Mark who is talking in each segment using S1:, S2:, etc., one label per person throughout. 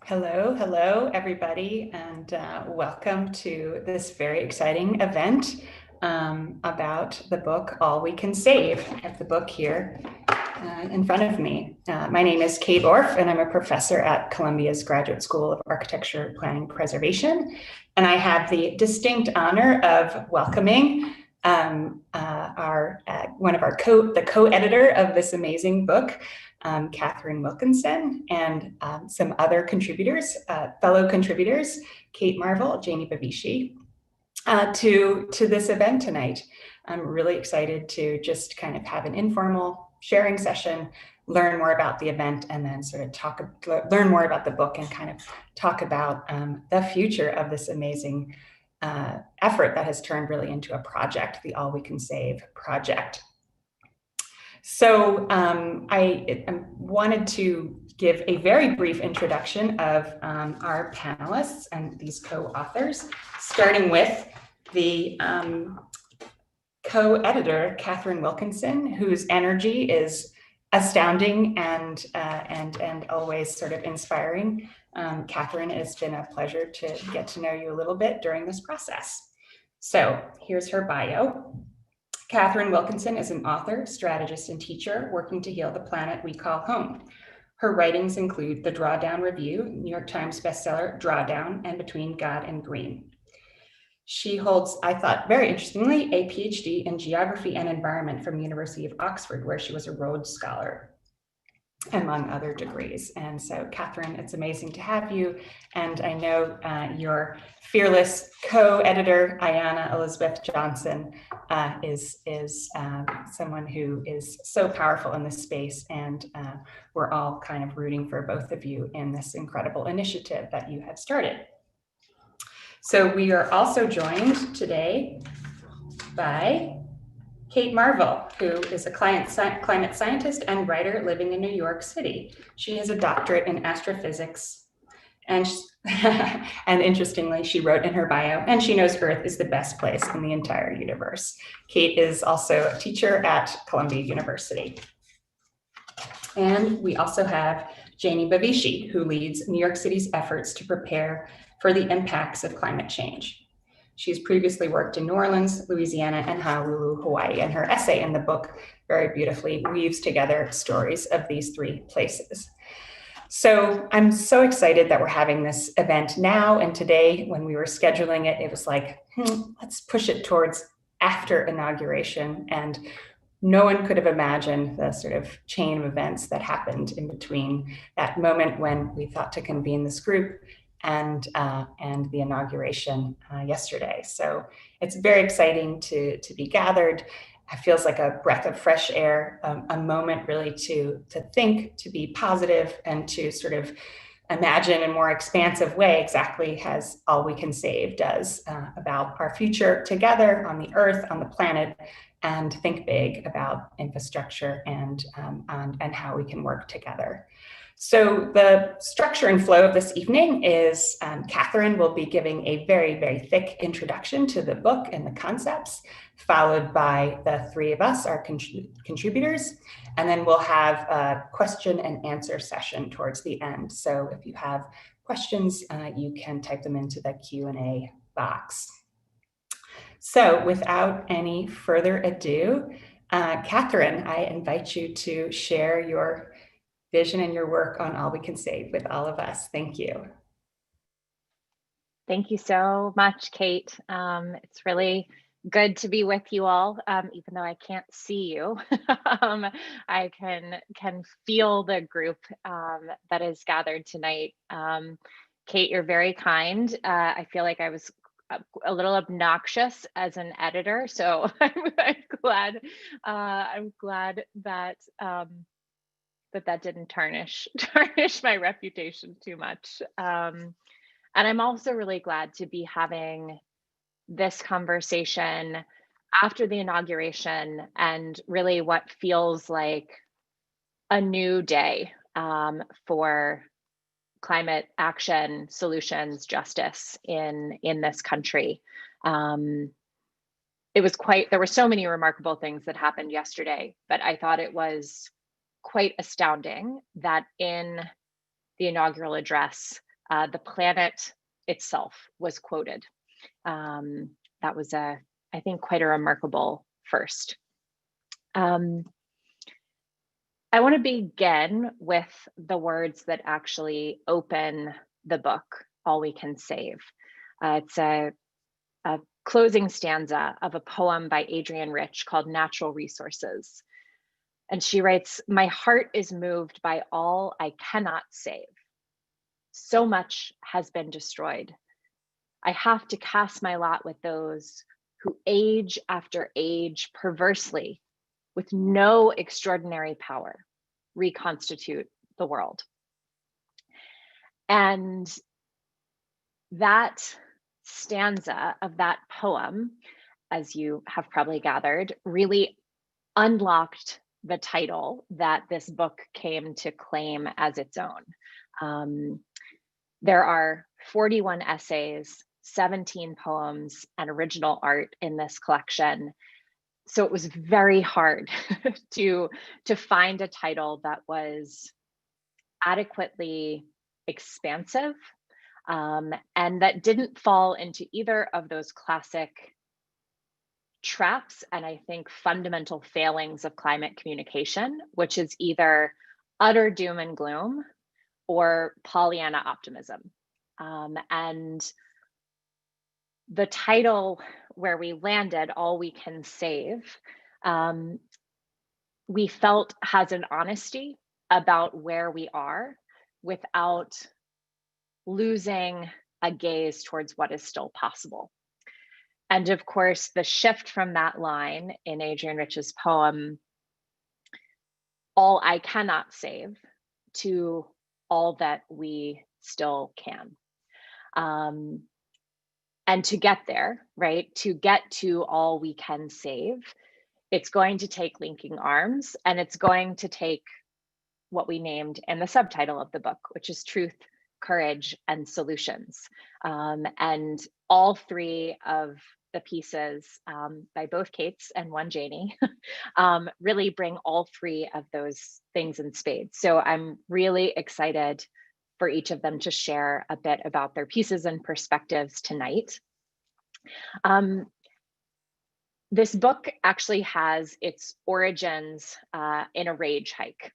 S1: Hello, everybody, and welcome to this very exciting event about the book All We Can Save. I have the book here in front of me. My name is Kate Orff, and I'm a professor at Columbia's Graduate School of Architecture, Planning, Preservation. And I have the distinct honor of welcoming the co-editor of this amazing book, Catherine Wilkinson, and some other contributors, fellow contributors, Kate Marvel, Janie Bavishi, to this event tonight. I'm really excited to just kind of have an informal sharing session, learn more about the event, and then sort of learn more about the book and kind of talk about the future of this amazing effort that has turned really into a project, the All We Can Save project. So I wanted to give a very brief introduction of our panelists and these co-authors, starting with the co-editor, Catherine Wilkinson, whose energy is astounding and always sort of inspiring. Catherine, it's been a pleasure to get to know you a little bit during this process. So here's her bio. Catherine Wilkinson is an author, strategist, and teacher working to heal the planet we call home. Her writings include The Drawdown Review, New York Times bestseller Drawdown, and Between God and Green. She holds, I thought very interestingly, a PhD in geography and environment from the University of Oxford, where she was a Rhodes Scholar, among other degrees. And so, Catherine, it's amazing to have you. And I know your fearless co-editor, Ayanna Elizabeth Johnson, is someone who is so powerful in this space. And we're all kind of rooting for both of you in this incredible initiative that you have started. So we are also joined today by Kate Marvel, who is a climate scientist and writer living in New York City. She has a doctorate in astrophysics, and interestingly, she wrote in her bio, and she knows Earth is the best place in the entire universe. Kate is also a teacher at Columbia University. And we also have Janie Bavishi, who leads New York City's efforts to prepare for the impacts of climate change. She's previously worked in New Orleans, Louisiana, and Honolulu, Hawaii, and her essay in the book very beautifully weaves together stories of these three places. So I'm so excited that we're having this event now, and today when we were scheduling it, it was like, let's push it towards after inauguration, and no one could have imagined the sort of chain of events that happened in between that moment when we thought to convene this group and the inauguration yesterday. So it's very exciting to be gathered. It feels like a breath of fresh air, a moment really to think, to be positive, and to sort of imagine in a more expansive way exactly as All We Can Save does about our future together on the Earth, on the planet, and think big about infrastructure and how we can work together. So the structure and flow of this evening is Catherine will be giving a very, very thick introduction to the book and the concepts, followed by the three of us, our contributors, and then we'll have a question and answer session towards the end. So if you have questions, you can type them into the Q&A box. So without any further ado, Catherine, I invite you to share your vision and your work on All We Can Save with all of us. Thank you.
S2: Thank you so much, Kate. It's really good to be with you all, even though I can't see you. I can feel the group that is gathered tonight. Kate, you're very kind. I feel like I was a little obnoxious as an editor, so I'm glad that that didn't tarnish my reputation too much. And I'm also really glad to be having this conversation after the inauguration and really what feels like a new day for climate action, solutions, justice in this country. There were so many remarkable things that happened yesterday, but I thought it was quite astounding that in the inaugural address, the planet itself was quoted. That was I think, quite a remarkable first. I want to begin with the words that actually open the book, All We Can Save. It's a closing stanza of a poem by Adrienne Rich called Natural Resources. And she writes, "My heart is moved by all I cannot save. So much has been destroyed. I have to cast my lot with those who age after age perversely, with no extraordinary power, reconstitute the world." And that stanza of that poem, as you have probably gathered, really unlocked the title that this book came to claim as its own. There are 41 essays, 17 poems, and original art in this collection. So it was very hard to find a title that was adequately expansive, and that didn't fall into either of those classic traps and I think fundamental failings of climate communication, which is either utter doom and gloom or Pollyanna optimism. And the title where we landed, All We Can Save, we felt has an honesty about where we are without losing a gaze towards what is still possible. And of course, the shift from that line in Adrienne Rich's poem, All I Cannot Save, to All That We Still Can. And to get there, right, to get to all we can save, it's going to take linking arms, and it's going to take what we named in the subtitle of the book, which is Truth, Courage, and Solutions. And all three of the pieces by both Kates and one Janie really bring all three of those things in spades. So I'm really excited for each of them to share a bit about their pieces and perspectives tonight. This book actually has its origins in a rage hike.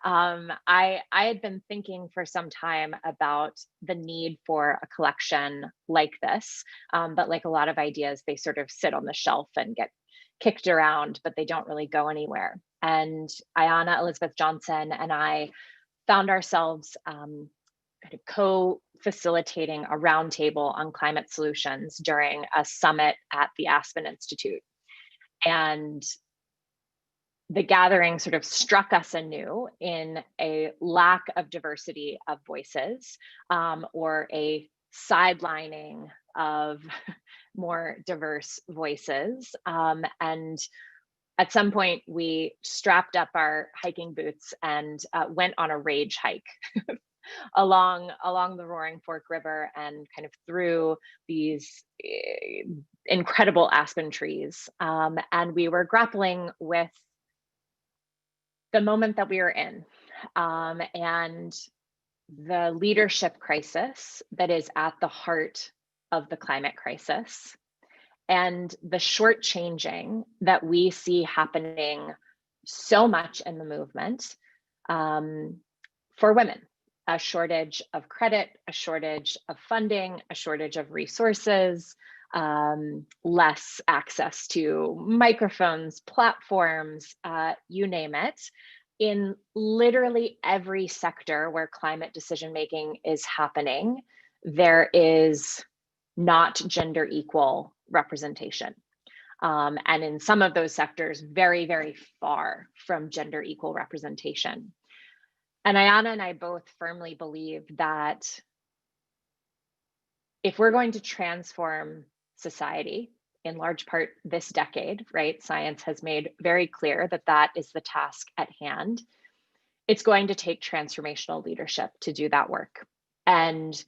S2: I had been thinking for some time about the need for a collection like this, but like a lot of ideas, they sort of sit on the shelf and get kicked around, but they don't really go anywhere. And Ayana Elizabeth Johnson and I found ourselves kind of co-facilitating a roundtable on climate solutions during a summit at the Aspen Institute. And the gathering sort of struck us anew in a lack of diversity of voices, or a sidelining of more diverse voices. And at some point, we strapped up our hiking boots and went on a rage hike along the Roaring Fork River and kind of through these incredible aspen trees. And we were grappling with the moment that we were in, and the leadership crisis that is at the heart of the climate crisis, and the shortchanging that we see happening so much in the movement for women. A shortage of credit, a shortage of funding, a shortage of resources, less access to microphones, platforms, you name it. In literally every sector where climate decision-making is happening, there is not gender equal representation. And in some of those sectors, very, very far from gender equal representation. And Ayana and I both firmly believe that if we're going to transform society, in large part this decade, right? Science has made very clear that that is the task at hand. It's going to take transformational leadership to do that work. And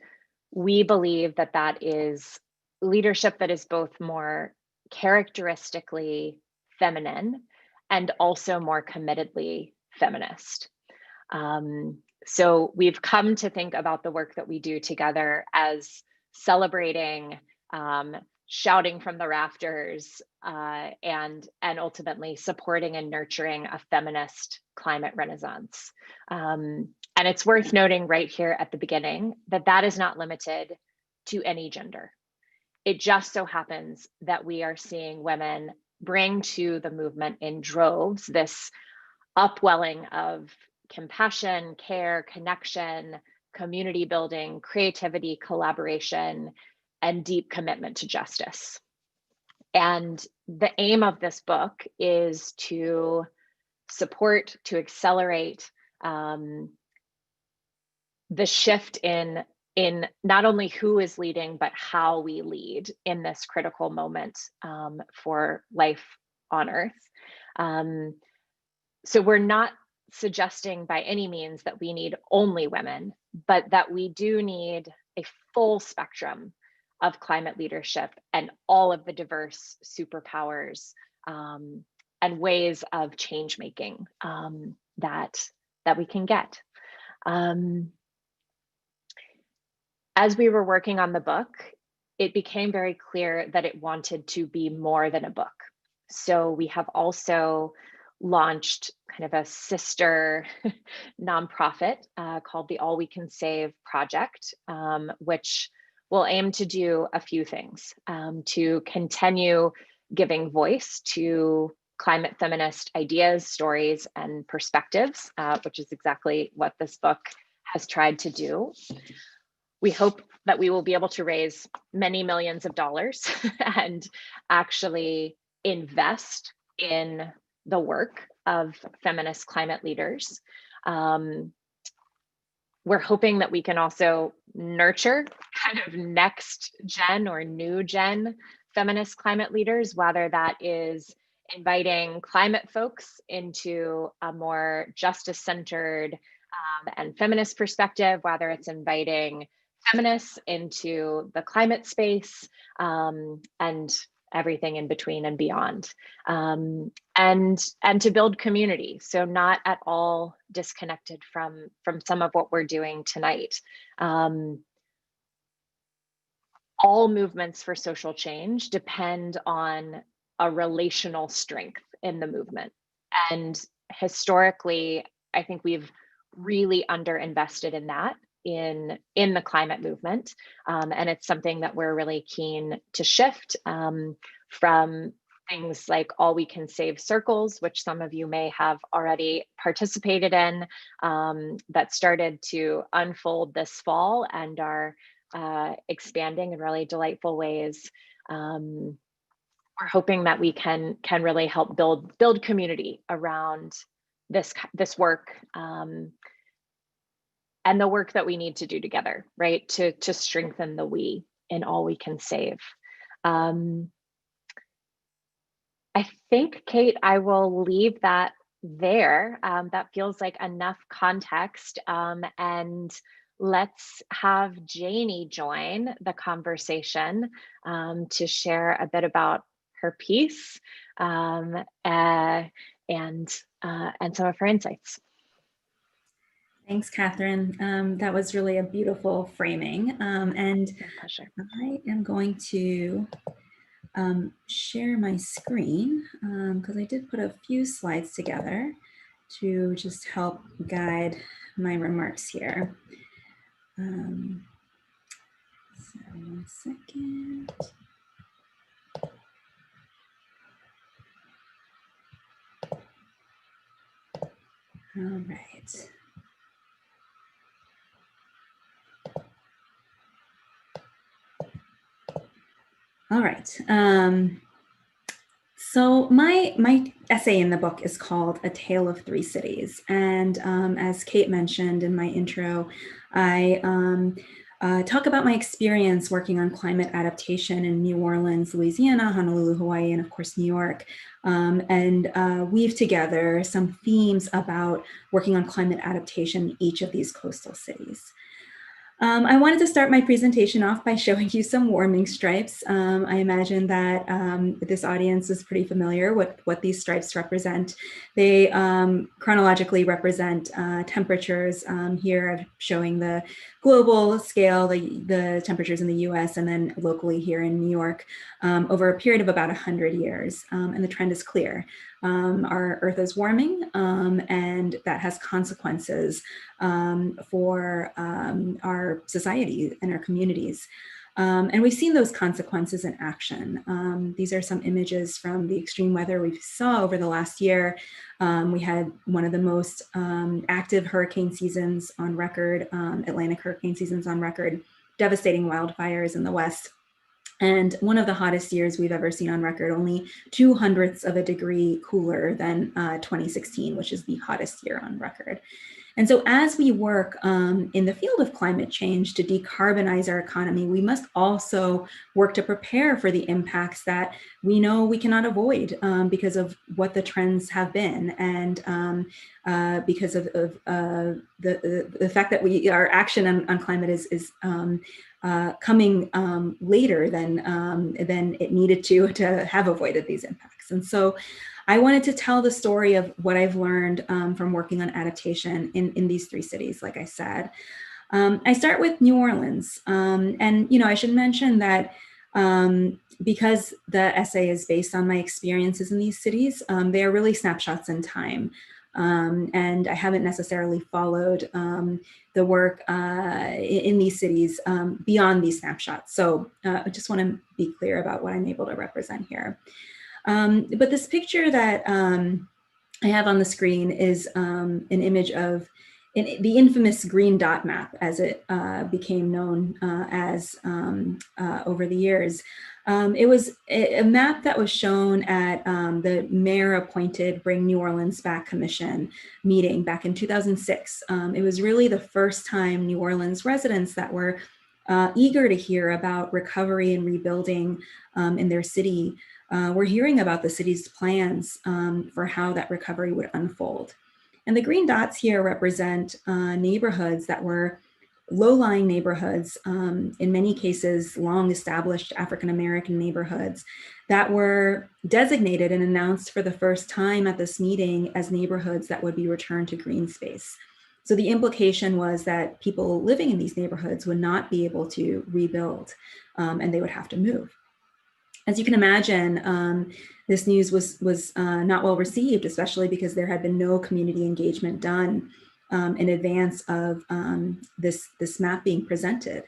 S2: we believe that that is leadership that is both more characteristically feminine and also more committedly feminist. So we've come to think about the work that we do together as celebrating, shouting from the rafters, and ultimately supporting and nurturing a feminist climate renaissance. And it's worth noting right here at the beginning that that is not limited to any gender. It just so happens that we are seeing women bring to the movement in droves this upwelling of compassion, care, connection, community building, creativity, collaboration, and deep commitment to justice. And the aim of this book is to support, to accelerate the shift in not only who is leading, but how we lead in this critical moment for life on Earth. So we're not suggesting by any means that we need only women, but that we do need a full spectrum of climate leadership and all of the diverse superpowers and ways of change making that we can get. As we were working on the book, it became very clear that it wanted to be more than a book. So we have also launched kind of a sister nonprofit called the All We Can Save Project, which will aim to do a few things, to continue giving voice to climate feminist ideas, stories, and perspectives, which is exactly what this book has tried to do. We hope that we will be able to raise many millions of dollars and actually invest in the work of feminist climate leaders. We're hoping that we can also nurture kind of next gen or new gen feminist climate leaders, whether that is inviting climate folks into a more justice-centered and feminist perspective, whether it's inviting feminists into the climate space, and everything in between and beyond, and to build community. So not at all disconnected from some of what we're doing tonight. All movements for social change depend on a relational strength in the movement. And historically, I think we've really underinvested in that in the climate movement. And it's something that we're really keen to shift from things like All We Can Save circles, which some of you may have already participated in, that started to unfold this fall and are expanding in really delightful ways. We're hoping that we can really help build community around this work, and the work that we need to do together, right? To strengthen the we in All We Can Save. I think, Kate, I will leave that there. That feels like enough context. And let's have Janie join the conversation to share a bit about her piece and some of her insights.
S3: Thanks, Catherine. That was really a beautiful framing. And
S2: My pleasure.
S3: I am going to share my screen because I did put a few slides together to just help guide my remarks here. So 1 second. All right. All right. So my essay in the book is called A Tale of Three Cities. And as Kate mentioned in my intro, I talk about my experience working on climate adaptation in New Orleans, Louisiana, Honolulu, Hawaii, and of course, New York, and weave together some themes about working on climate adaptation in each of these coastal cities. I wanted to start my presentation off by showing you some warming stripes. I imagine that this audience is pretty familiar with what these stripes represent. They chronologically represent temperatures. Here I'm showing the global scale, the temperatures in the US, and then locally here in New York over a period of about 100 years. And the trend is clear. Our Earth is warming, and that has consequences for our society and our communities. And we've seen those consequences in action. These are some images from the extreme weather we saw over the last year. We had one of the most active hurricane seasons on record, Atlantic hurricane seasons on record, devastating wildfires in the West. And one of the hottest years we've ever seen on record, only 0.02 of a degree cooler than 2016, which is the hottest year on record. And so as we work in the field of climate change to decarbonize our economy, we must also work to prepare for the impacts that we know we cannot avoid because of what the trends have been, and because of the fact that our action on climate is coming later than it needed to have avoided these impacts. And so I wanted to tell the story of what I've learned from working on adaptation in these three cities, like I said. I start with New Orleans. And, I should mention that because the essay is based on my experiences in these cities, they are really snapshots in time. And I haven't necessarily followed the work in these cities beyond these snapshots. So I just want to be clear about what I'm able to represent here. But this picture that I have on the screen is an image of the infamous green dot map, as it became known as over the years. It was a map that was shown at the mayor-appointed Bring New Orleans Back Commission meeting back in 2006. It was really the first time New Orleans residents that were eager to hear about recovery and rebuilding in their city were hearing about the city's plans for how that recovery would unfold. And the green dots here represent neighborhoods that were low-lying neighborhoods, in many cases, long-established African-American neighborhoods that were designated and announced for the first time at this meeting as neighborhoods that would be returned to green space. So the implication was that people living in these neighborhoods would not be able to rebuild, and they would have to move. As you can imagine, this news was not well received, especially because there had been no community engagement done in advance of this map being presented.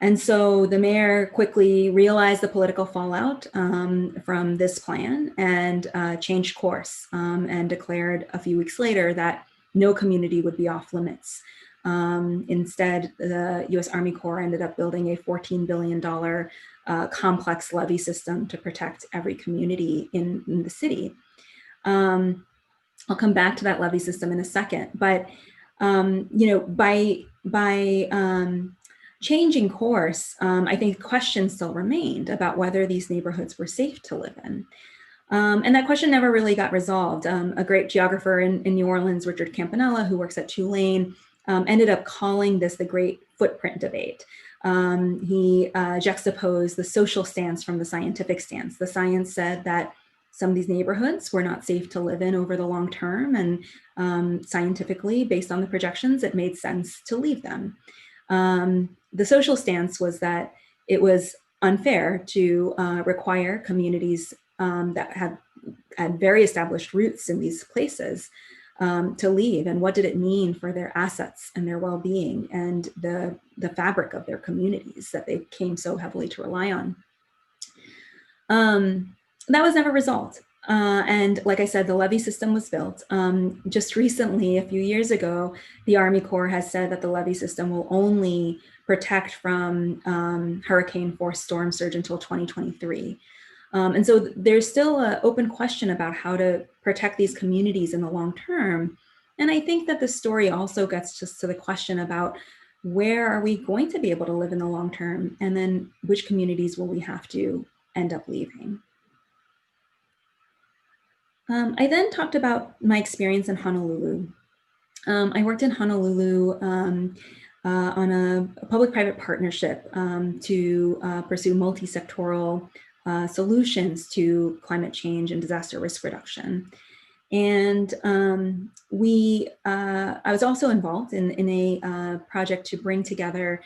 S3: And so the mayor quickly realized the political fallout from this plan and changed course and declared a few weeks later that no community would be off limits. Instead, the US Army Corps ended up building a $14 billion complex levee system to protect every community in the city. I'll come back to that levee system in a second, but by changing course, I think questions still remained about whether these neighborhoods were safe to live in. And that question never really got resolved. A great geographer in New Orleans, Richard Campanella, who works at Tulane, ended up calling this the great footprint debate. He juxtaposed the social stance from the scientific stance. The science said that some of these neighborhoods were not safe to live in over the long term, and scientifically, based on the projections, it made sense to leave them. The social stance was that it was unfair to require communities that had very established roots in these places to leave, and what did it mean for their assets and their well-being and the fabric of their communities that they came so heavily to rely on. That was never resolved. And like I said, the levee system was built. Just recently, a few years ago, the Army Corps has said that the levee system will only protect from hurricane force storm surge until 2023. And so there's still an open question about how to protect these communities in the long term. And I think that the story also gets just to the question about where are we going to be able to live in the long term, and then which communities will we have to end up leaving. I then talked about my experience in Honolulu. I worked in Honolulu on a public-private partnership to pursue multi-sectoral solutions to climate change and disaster risk reduction. And I was also involved in a project to bring together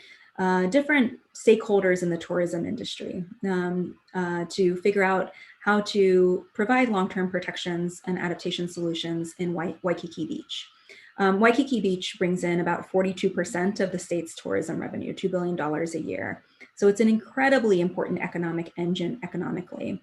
S3: different stakeholders in the tourism industry to figure out how to provide long-term protections and adaptation solutions in Waikiki Beach. Waikiki Beach brings in about 42% of the state's tourism revenue, $2 billion a year. So it's an incredibly important economic engine economically.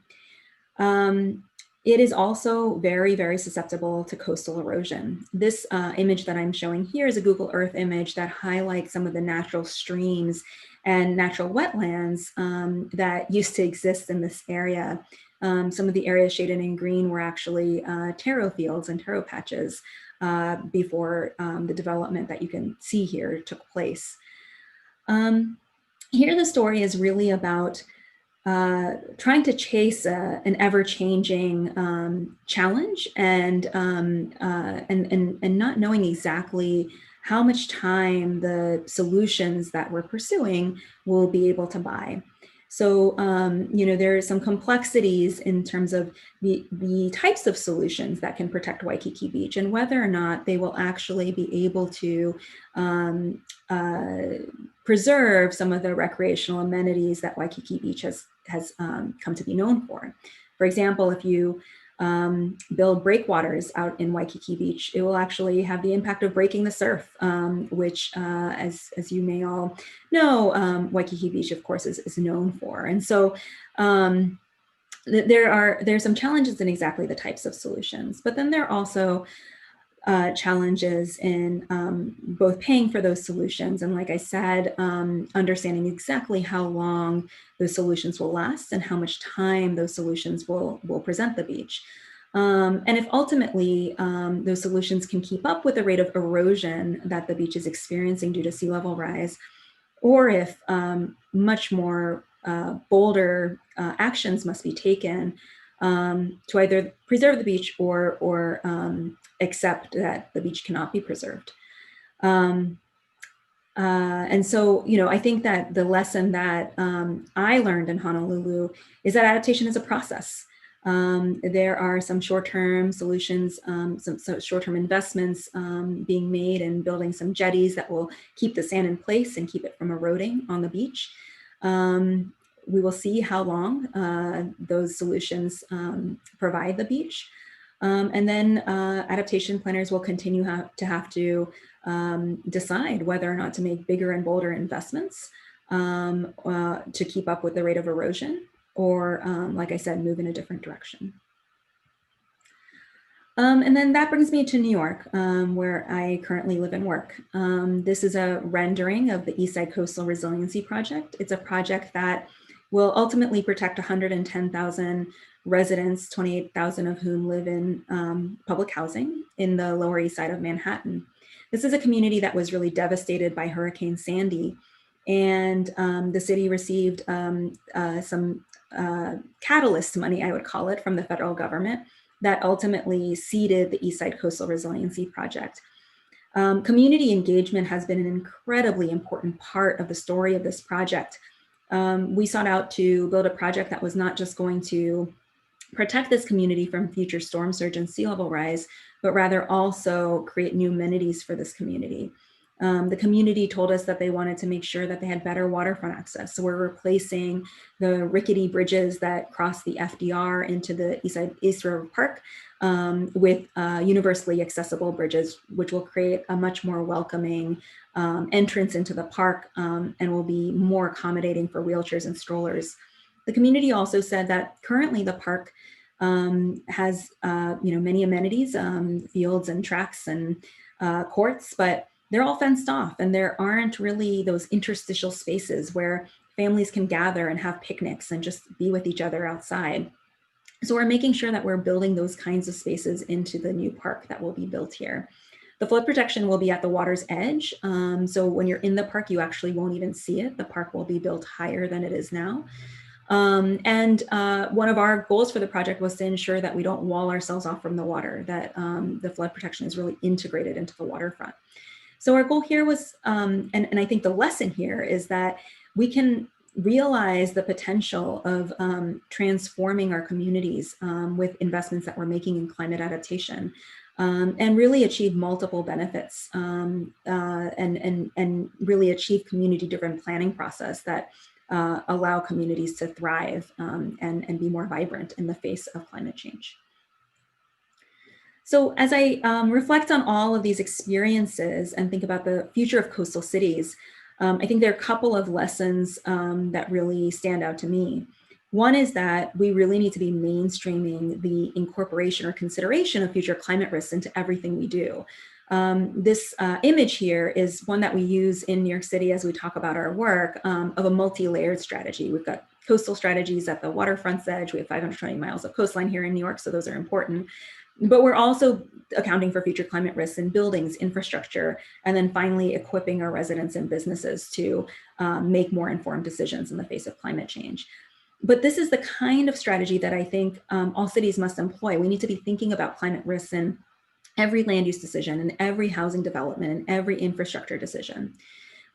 S3: It is also very, very susceptible to coastal erosion. This image that I'm showing here is a Google Earth image that highlights some of the natural streams and natural wetlands that used to exist in this area. Some of the areas shaded in green were actually taro fields and taro patches before the development that you can see here took place. Here the story is really about trying to chase an ever-changing challenge and not knowing exactly how much time the solutions that we're pursuing will be able to buy. So, you know, there are some complexities in terms of the types of solutions that can protect Waikiki Beach and whether or not they will actually be able to preserve some of the recreational amenities that Waikiki Beach has come to be known for. For example, if you build breakwaters out in Waikiki Beach, it will actually have the impact of breaking the surf, which, as you may all know, Waikiki Beach, of course, is known for. And so there's some challenges in exactly the types of solutions, but then there are also challenges in both paying for those solutions and, like I said, understanding exactly how long those solutions will last and how much time those solutions will present the beach. And if ultimately those solutions can keep up with the rate of erosion that the beach is experiencing due to sea level rise, or if much more bolder actions must be taken to either preserve the beach or accept that the beach cannot be preserved. And so, you know, I think that the lesson that I learned in Honolulu is that adaptation is a process. There are some short-term solutions, some short-term investments being made in building some jetties that will keep the sand in place and keep it from eroding on the beach. We will see how long those solutions provide the beach. And then adaptation planners will continue to have to decide whether or not to make bigger and bolder investments to keep up with the rate of erosion, or like I said, move in a different direction. And then that brings me to New York, where I currently live and work. This is a rendering of the Eastside Coastal Resiliency Project. It's a project that will ultimately protect 110,000 residents, 28,000 of whom live in public housing in the Lower East Side of Manhattan. This is a community that was really devastated by Hurricane Sandy, and the city received some catalyst money, I would call it, from the federal government that ultimately seeded the Eastside Coastal Resiliency Project. Community engagement has been an incredibly important part of the story of this project. We sought out to build a project that was not just going to protect this community from future storm surge and sea level rise, but rather also create new amenities for this community. The community told us that they wanted to make sure that they had better waterfront access. So we're replacing the rickety bridges that cross the FDR into the East River Park with universally accessible bridges, which will create a much more welcoming entrance into the park and will be more accommodating for wheelchairs and strollers. The community also said that currently the park has many amenities, fields and tracks and courts, but they're all fenced off, and there aren't really those interstitial spaces where families can gather and have picnics and just be with each other outside. So we're making sure that we're building those kinds of spaces into the new park that will be built here. The flood protection will be at the water's edge. So when you're in the park, you actually won't even see it. The park will be built higher than it is now. And one of our goals for the project was to ensure that we don't wall ourselves off from the water, that the flood protection is really integrated into the waterfront. So our goal here was, and I think the lesson here is that we can realize the potential of transforming our communities with investments that we're making in climate adaptation, and really achieve multiple benefits, and really achieve community-driven planning process that allow communities to thrive and be more vibrant in the face of climate change. So as I reflect on all of these experiences and think about the future of coastal cities, I think there are a couple of lessons that really stand out to me. One is that we really need to be mainstreaming the incorporation or consideration of future climate risks into everything we do. This image here is one that we use in New York City as we talk about our work of a multi-layered strategy. We've got coastal strategies at the waterfront's edge. We have 520 miles of coastline here in New York, so those are important. But we're also accounting for future climate risks in buildings, infrastructure, and then finally equipping our residents and businesses to make more informed decisions in the face of climate change. But this is the kind of strategy that I think all cities must employ. We need to be thinking about climate risks in every land use decision, in every housing development, and every infrastructure decision.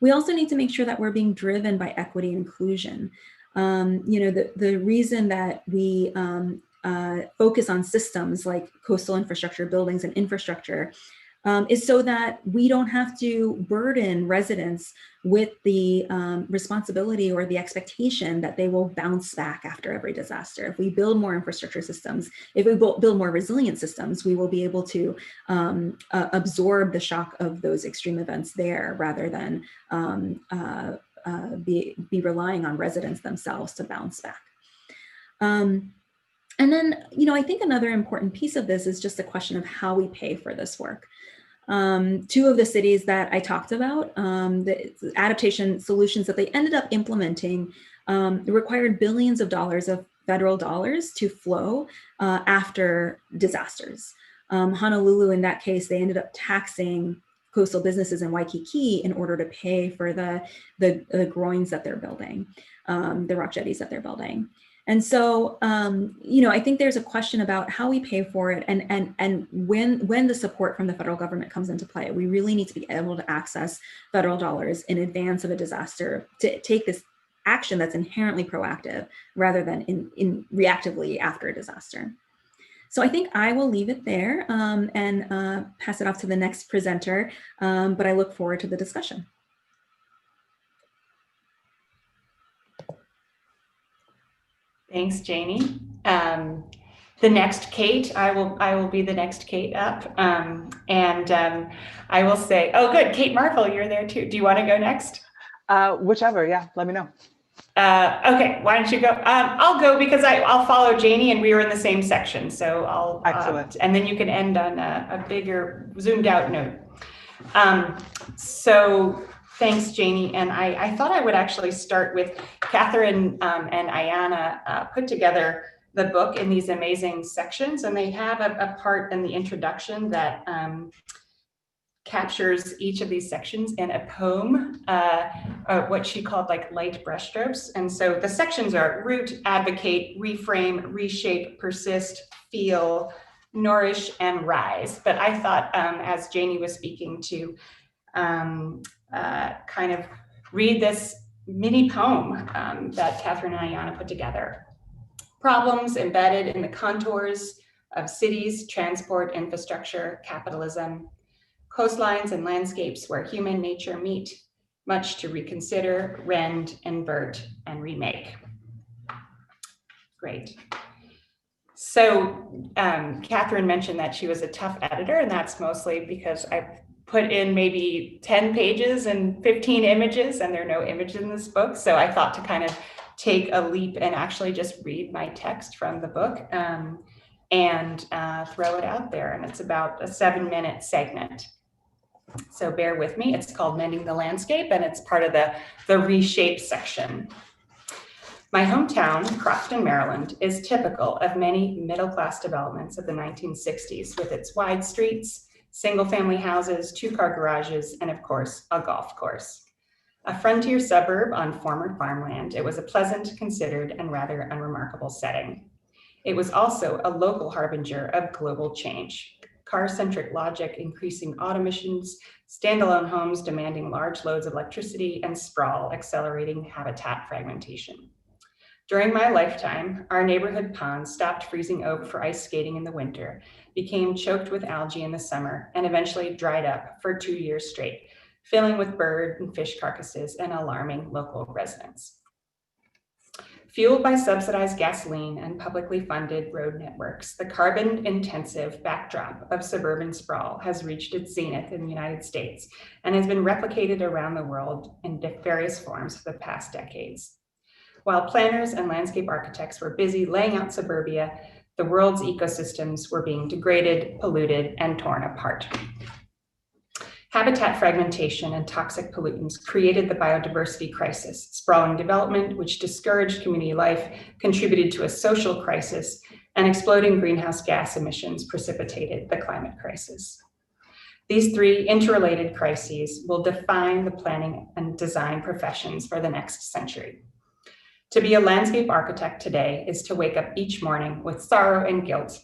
S3: We also need to make sure that we're being driven by equity and inclusion. The reason that we focus on systems like coastal infrastructure, buildings, and infrastructure is so that we don't have to burden residents with the responsibility or the expectation that they will bounce back after every disaster. If we build more infrastructure systems, if we build more resilient systems, we will be able to absorb the shock of those extreme events there rather than be relying on residents themselves to bounce back. And then, I think another important piece of this is just the question of how we pay for this work. Two of the cities that I talked about, the adaptation solutions that they ended up implementing required billions of dollars of federal dollars to flow after disasters. Honolulu, in that case, they ended up taxing coastal businesses in Waikiki in order to pay for the groins that they're building, the rock jetties that they're building. And so, I think there's a question about how we pay for it and when the support from the federal government comes into play. We really need to be able to access federal dollars in advance of a disaster to take this action that's inherently proactive rather than in reactively after a disaster. So I think I will leave it there and pass it off to the next presenter, but I look forward to the discussion.
S1: Thanks, Janie. The next Kate, I will be the next Kate up. I will say, oh good, Kate Markle, you're there too. Do you want to go next?
S4: Whichever, yeah, let me know.
S1: Okay, why don't you go? I'll go because I'll follow Janie and we were in the same section. So I'll,
S4: excellent.
S1: And then you can end on a bigger zoomed out note. So thanks, Janie. And I thought I would actually start with Catherine and Ayanna put together the book in these amazing sections. And they have a part in the introduction that captures each of these sections in a poem, what she called like light brushstrokes. And so the sections are root, advocate, reframe, reshape, persist, feel, nourish, and rise. But I thought as Janie was speaking to kind of read this mini poem that Catherine and Ayanna put together. Problems embedded in the contours of cities, transport, infrastructure, capitalism, coastlines and landscapes where human nature meet, much to reconsider, rend, invert, and remake. Great. So Catherine mentioned that she was a tough editor, and that's mostly because I put in maybe 10 pages and 15 images, and there are no images in this book. So I thought to kind of take a leap and actually just read my text from the book and throw it out there. And it's about a 7-minute segment. So bear with me. It's called Mending the Landscape, and it's part of the reshape section. My hometown, Crofton, Maryland, is typical of many middle-class developments of the 1960s with its wide streets, single-family houses, 2-car garages, and of course, a golf course. A frontier suburb on former farmland, it was a pleasant, considered, and rather unremarkable setting. It was also a local harbinger of global change. car-centric logic increasing auto emissions, standalone homes demanding large loads of electricity, and sprawl accelerating habitat fragmentation. During my lifetime, our neighborhood ponds stopped freezing over for ice skating in the winter, became choked with algae in the summer, and eventually dried up for 2 years straight, filling with bird and fish carcasses and alarming local residents. Fueled by subsidized gasoline and publicly funded road networks, the carbon-intensive backdrop of suburban sprawl has reached its zenith in the United States and has been replicated around the world in various forms for the past decades. While planners and landscape architects were busy laying out suburbia, the world's ecosystems were being degraded, polluted, and torn apart. Habitat fragmentation and toxic pollutants created the biodiversity crisis. Sprawling development, which discouraged community life, contributed to a social crisis, and exploding greenhouse gas emissions precipitated the climate crisis. These three interrelated crises will define the planning and design professions for the next century. To be a landscape architect today is to wake up each morning with sorrow and guilt,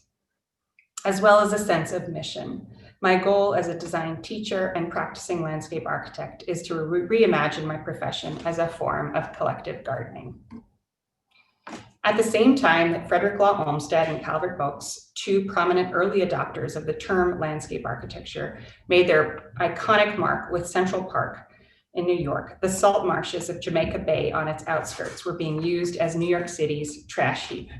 S1: as well as a sense of mission. My goal as a design teacher and practicing landscape architect is to reimagine my profession as a form of collective gardening. At the same time that Frederick Law Olmsted and Calvert Vaux, two prominent early adopters of the term landscape architecture, made their iconic mark with Central Park in New York, the salt marshes of Jamaica Bay on its outskirts were being used as New York City's trash heap.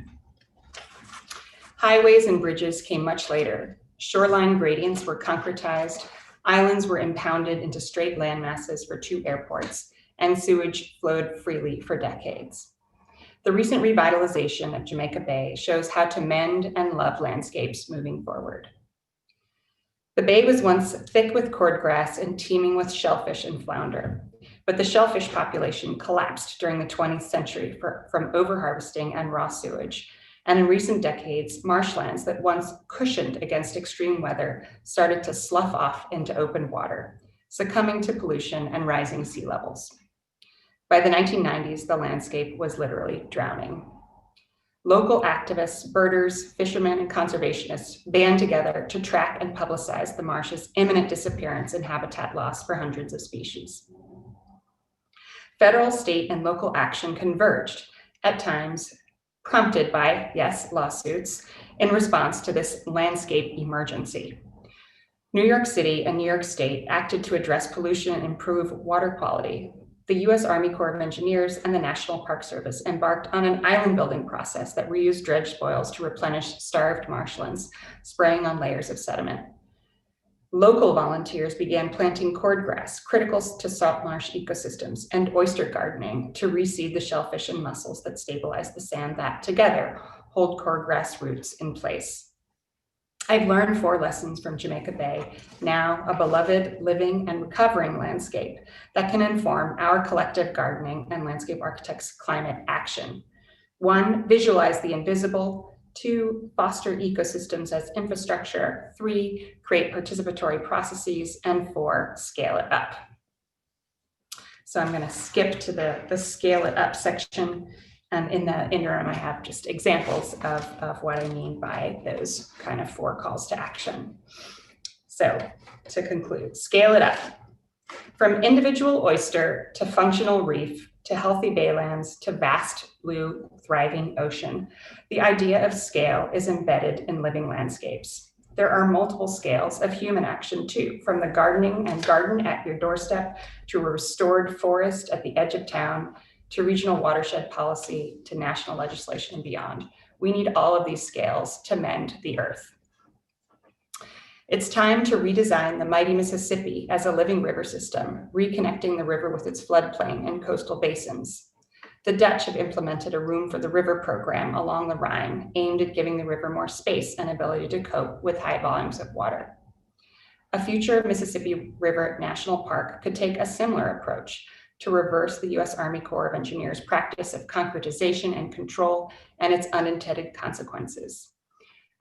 S1: Highways and bridges came much later. Shoreline gradients were concretized, islands were impounded into straight land masses for 2 airports, and sewage flowed freely for decades. The recent revitalization of Jamaica Bay shows how to mend and love landscapes moving forward. The bay was once thick with cordgrass and teeming with shellfish and flounder, but the shellfish population collapsed during the 20th century from overharvesting and raw sewage. And in recent decades, marshlands that once cushioned against extreme weather started to slough off into open water, succumbing to pollution and rising sea levels. By the 1990s, the landscape was literally drowning. Local activists, birders, fishermen, and conservationists band together to track and publicize the marsh's imminent disappearance and habitat loss for hundreds of species. Federal, state, and local action converged, at times prompted by, yes, lawsuits, in response to this landscape emergency. New York City and New York State acted to address pollution and improve water quality. The U.S. Army Corps of Engineers and the National Park Service embarked on an island building process that reused dredge spoils to replenish starved marshlands, spraying on layers of sediment. Local volunteers began planting cordgrass, critical to salt marsh ecosystems, and oyster gardening to reseed the shellfish and mussels that stabilize the sand that together hold cordgrass roots in place. I've learned 4 lessons from Jamaica Bay, now a beloved, living, and recovering landscape that can inform our collective gardening and landscape architects' climate action. 1, visualize the invisible. 2, foster ecosystems as infrastructure. 3, create participatory processes. And 4, scale it up. So I'm going to skip to the scale it up section. And in the interim, I have just examples of what I mean by those kind of 4 calls to action. So to conclude, scale it up. From individual oyster to functional reef to healthy baylands to vast blue thriving ocean, the idea of scale is embedded in living landscapes. There are multiple scales of human action too, from the gardening and garden at your doorstep to a restored forest at the edge of town, to regional watershed policy, to national legislation and beyond. We need all of these scales to mend the earth. It's time to redesign the mighty Mississippi as a living river system, reconnecting the river with its floodplain and coastal basins. The Dutch have implemented a Room for the River program along the Rhine, aimed at giving the river more space and ability to cope with high volumes of water. A future Mississippi River National Park could take a similar approach to reverse the U.S. Army Corps of Engineers' practice of concretization and control and its unintended consequences.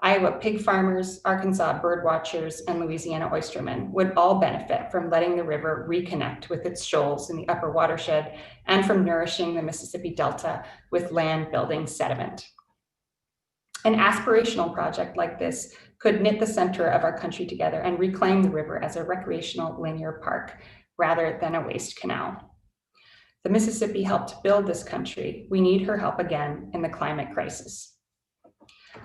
S1: Iowa pig farmers, Arkansas bird watchers, and Louisiana oystermen would all benefit from letting the river reconnect with its shoals in the upper watershed and from nourishing the Mississippi Delta with land building sediment. An aspirational project like this could knit the center of our country together and reclaim the river as a recreational linear park rather than a waste canal. The Mississippi helped build this country. We need her help again in the climate crisis.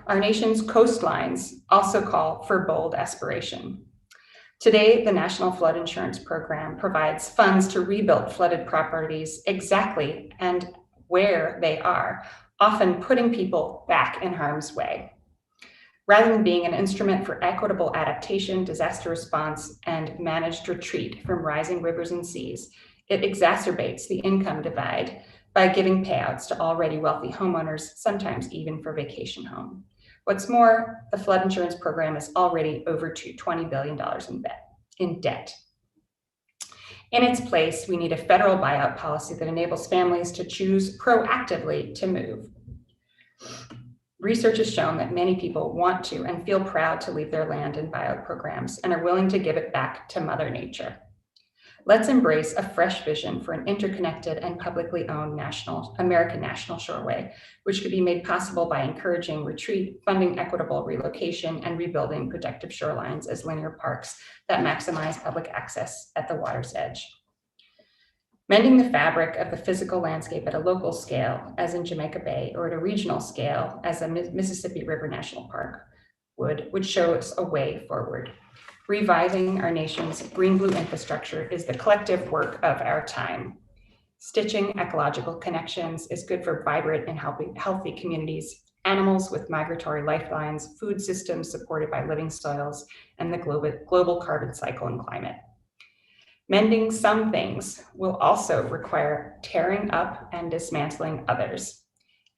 S1: Our nation's coastlines also call for bold aspiration. Today, the National Flood Insurance Program provides funds to rebuild flooded properties exactly and where they are, often putting people back in harm's way. Rather than being an instrument for equitable adaptation, disaster response, and managed retreat from rising rivers and seas, it exacerbates the income divide by giving payouts to already wealthy homeowners, sometimes even for vacation home. What's more, the flood insurance program is already over $20 billion in debt. In its place, we need a federal buyout policy that enables families to choose proactively to move. Research has shown that many people want to and feel proud to leave their land in buyout programs and are willing to give it back to Mother Nature. Let's embrace a fresh vision for an interconnected and publicly owned American national shoreway, which could be made possible by encouraging retreat, funding equitable relocation, and rebuilding protective shorelines as linear parks that maximize public access at the water's edge. Mending the fabric of the physical landscape at a local scale, as in Jamaica Bay, or at a regional scale, as a Mississippi River National Park would show us a way forward. Reviving our nation's green-blue infrastructure is the collective work of our time. Stitching ecological connections is good for vibrant and healthy communities, animals with migratory lifelines, food systems supported by living soils, and the global carbon cycle and climate. Mending some things will also require tearing up and dismantling others.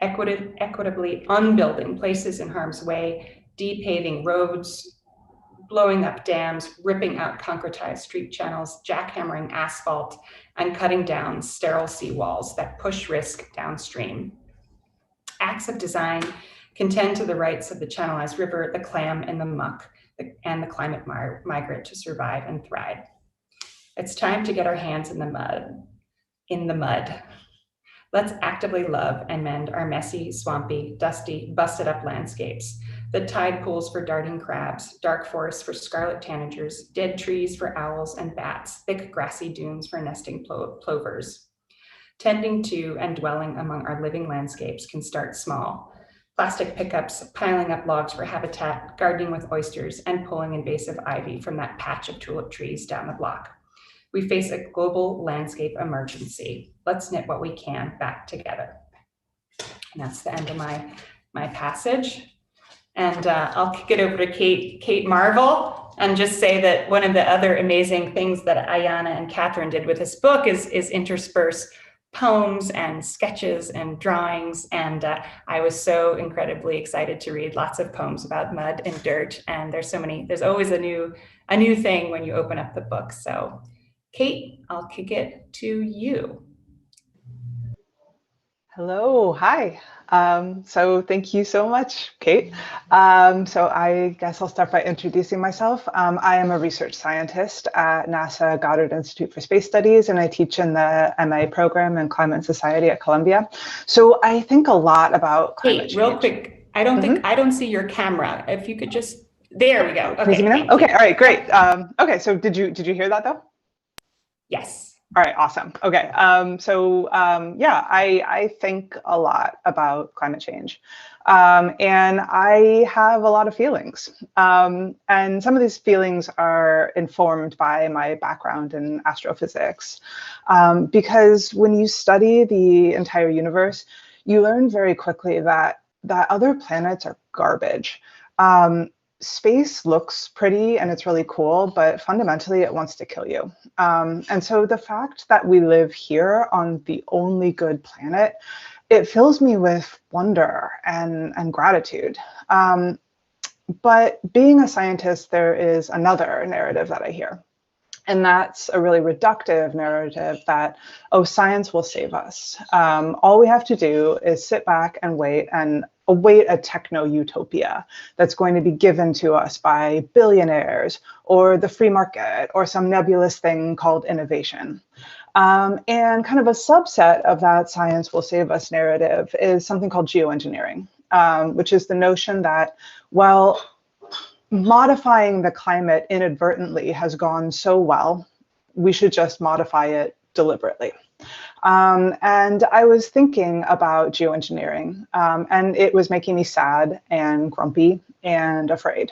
S1: Equitably unbuilding places in harm's way, depaving roads, blowing up dams, ripping out concretized street channels, jackhammering asphalt, and cutting down sterile seawalls that push risk downstream. Acts of design contend to the rights of the channelized river, the clam in the muck, and the climate migrant to survive and thrive. It's time to get our hands in the mud. Let's actively love and mend our messy, swampy, dusty, busted up landscapes. The tide pools for darting crabs, dark forests for scarlet tanagers, dead trees for owls and bats, thick grassy dunes for nesting plovers. Tending to and dwelling among our living landscapes can start small. Plastic pickups, piling up logs for habitat, gardening with oysters, and pulling invasive ivy from that patch of tulip trees down the block. We face a global landscape emergency. Let's knit what we can back together. And that's the end of my passage. And I'll kick it over to Kate Marvel, and just say that one of the other amazing things that Ayana and Catherine did with this book is intersperse poems and sketches and drawings. And I was so incredibly excited to read lots of poems about mud and dirt. And there's always a new thing when you open up the book. So Kate, I'll kick it to you.
S4: Hello, hi. So thank you so much, Kate. So I guess I'll start by introducing myself. I am a research scientist at NASA Goddard Institute for Space Studies, and I teach in the MA program in Climate and Society at Columbia. So I think a lot about climate change.
S1: Real quick, I don't see your camera. If you could just, there we go. Okay,
S4: can you see me now? Okay, all right, great. Okay, so did you hear that though?
S1: Yes.
S4: All right, awesome. Okay, yeah, I think a lot about climate change, and I have a lot of feelings, and some of these feelings are informed by my background in astrophysics, because when you study the entire universe, you learn very quickly that other planets are garbage. Space looks pretty and it's really cool, but fundamentally it wants to kill you. And so the fact that we live here on the only good planet, it fills me with wonder and gratitude. But being a scientist, there is another narrative that I hear. And that's a really reductive narrative that, oh, science will save us. All we have to do is sit back and wait and await a techno-utopia that's going to be given to us by billionaires or the free market or some nebulous thing called innovation. And kind of a subset of that science will save us narrative is something called geoengineering, which is the notion that, well, modifying the climate inadvertently has gone so well, we should just modify it deliberately. And I was thinking about geoengineering, and it was making me sad and grumpy and afraid.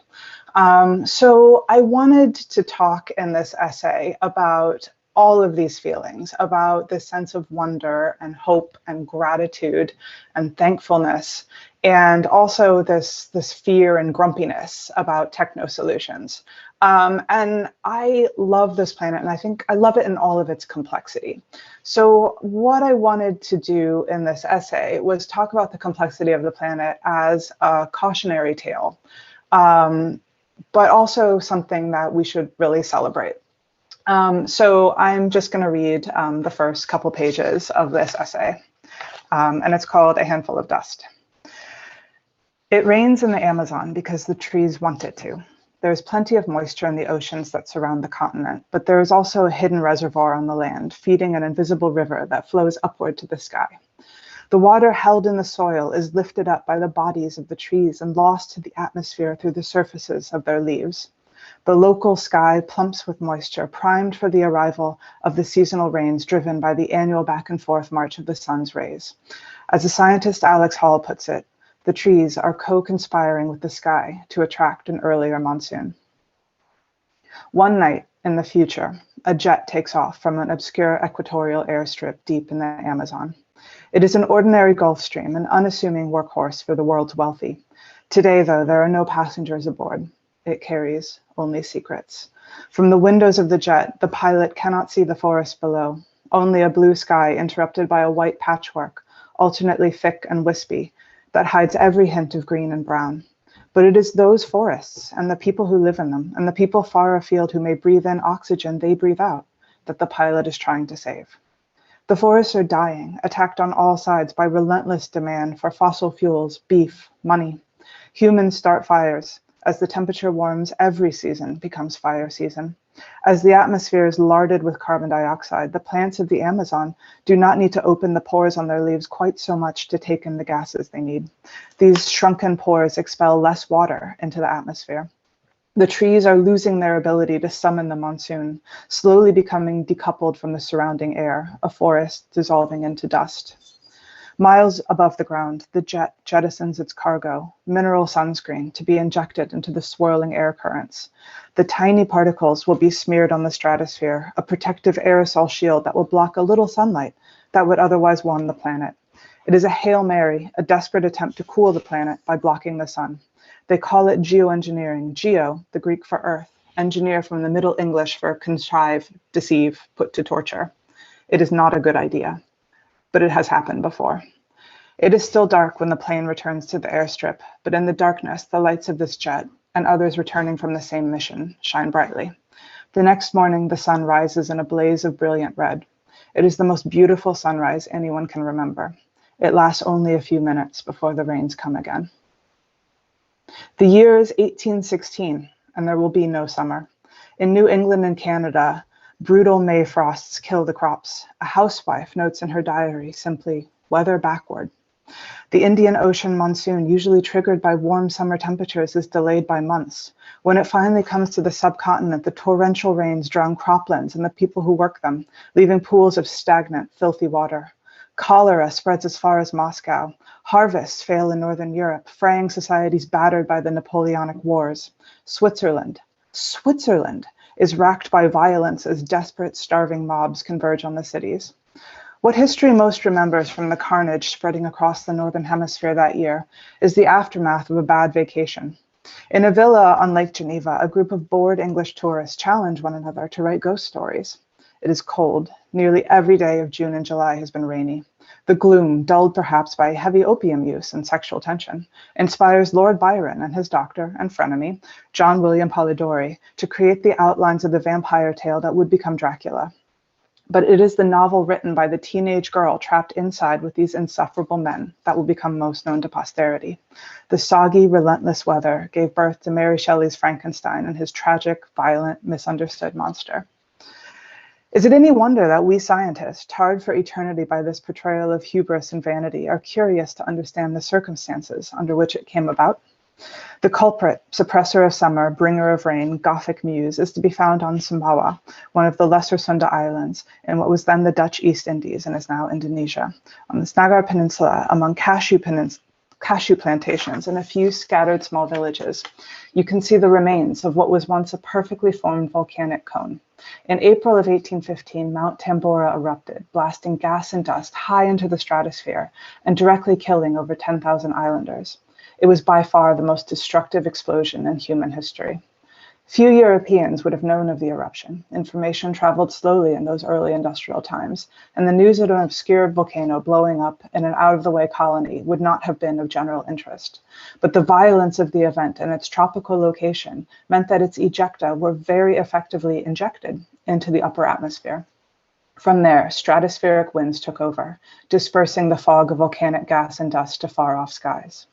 S4: So I wanted to talk in this essay about all of these feelings, about this sense of wonder and hope and gratitude and thankfulness, and also this fear and grumpiness about techno solutions. And I love this planet, and I think I love it in all of its complexity. So what I wanted to do in this essay was talk about the complexity of the planet as a cautionary tale, but also something that we should really celebrate. So I'm just going to read the first couple pages of this essay, and it's called A Handful of Dust. It rains in the Amazon because the trees want it to. There is plenty of moisture in the oceans that surround the continent, but there is also a hidden reservoir on the land, feeding an invisible river that flows upward to the sky. The water held in the soil is lifted up by the bodies of the trees and lost to the atmosphere through the surfaces of their leaves. The local sky plumps with moisture, primed for the arrival of the seasonal rains driven by the annual back and forth march of the sun's rays. As the scientist Alex Hall puts it, the trees are co-conspiring with the sky to attract an earlier monsoon. One night in the future, a jet takes off from an obscure equatorial airstrip deep in the Amazon. It is an ordinary Gulf Stream, an unassuming workhorse for the world's wealthy. Today, though, there are no passengers aboard. It carries only secrets. From the windows of the jet, the pilot cannot see the forest below, only a blue sky interrupted by a white patchwork, alternately thick and wispy, that hides every hint of green and brown. But it is those forests and the people who live in them and the people far afield who may breathe in oxygen they breathe out that the pilot is trying to save. The forests are dying, attacked on all sides by relentless demand for fossil fuels, beef, money. Humans start fires. As the temperature warms, every season becomes fire season. As the atmosphere is larded with carbon dioxide, the plants of the Amazon do not need to open the pores on their leaves quite so much to take in the gases they need. These shrunken pores expel less water into the atmosphere. The trees are losing their ability to summon the monsoon, slowly becoming decoupled from the surrounding air, a forest dissolving into dust. Miles above the ground, the jet jettisons its cargo, mineral sunscreen, to be injected into the swirling air currents. The tiny particles will be smeared on the stratosphere, a protective aerosol shield that will block a little sunlight that would otherwise warm the planet. It is a Hail Mary, a desperate attempt to cool the planet by blocking the sun. They call it geoengineering, geo, the Greek for earth, engineer from the Middle English for contrive, deceive, put to torture. It is not a good idea, but it has happened before. It is still dark when the plane returns to the airstrip, but in the darkness, the lights of this jet and others returning from the same mission shine brightly. The next morning, the sun rises in a blaze of brilliant red. It is the most beautiful sunrise anyone can remember. It lasts only a few minutes before the rains come again. The year is 1816, and there will be no summer. In New England and Canada, brutal May frosts kill the crops. A housewife notes in her diary simply, weather backward. The Indian Ocean monsoon, usually triggered by warm summer temperatures, is delayed by months. When it finally comes to the subcontinent, the torrential rains drown croplands and the people who work them, leaving pools of stagnant, filthy water. Cholera spreads as far as Moscow. Harvests fail in Northern Europe, fraying societies battered by the Napoleonic Wars. Switzerland is racked by violence as desperate, starving mobs converge on the cities. What history most remembers from the carnage spreading across the Northern Hemisphere that year is the aftermath of a bad vacation. In a villa on Lake Geneva, a group of bored English tourists challenge one another to write ghost stories. It is cold. Nearly every day of June and July has been rainy. The gloom, dulled perhaps by heavy opium use and sexual tension, inspires Lord Byron and his doctor and frenemy, John William Polidori, to create the outlines of the vampire tale that would become Dracula. But it is the novel written by the teenage girl trapped inside with these insufferable men that will become most known to posterity. The soggy, relentless weather gave birth to Mary Shelley's Frankenstein and his tragic, violent, misunderstood monster. Is it any wonder that we scientists, tarred for eternity by this portrayal of hubris and vanity, are curious to understand the circumstances under which it came about? The culprit, suppressor of summer, bringer of rain, Gothic muse, is to be found on Sumbawa, one of the Lesser Sunda Islands, in what was then the Dutch East Indies and is now Indonesia, on the Snagar Peninsula, among cashew plantations and a few scattered small villages. You can see the remains of what was once a perfectly formed volcanic cone. In April of 1815, Mount Tambora erupted, blasting gas and dust high into the stratosphere and directly killing over 10,000 islanders. It was by far the most destructive explosion in human history. Few Europeans would have known of the eruption. Information traveled slowly in those early industrial times, and the news of an obscure volcano blowing up in an out-of-the-way colony would not have been of general interest. But the violence of the event and its tropical location meant that its ejecta were very effectively injected into the upper atmosphere. From there, stratospheric winds took over, dispersing the fog of volcanic gas and dust to far-off skies.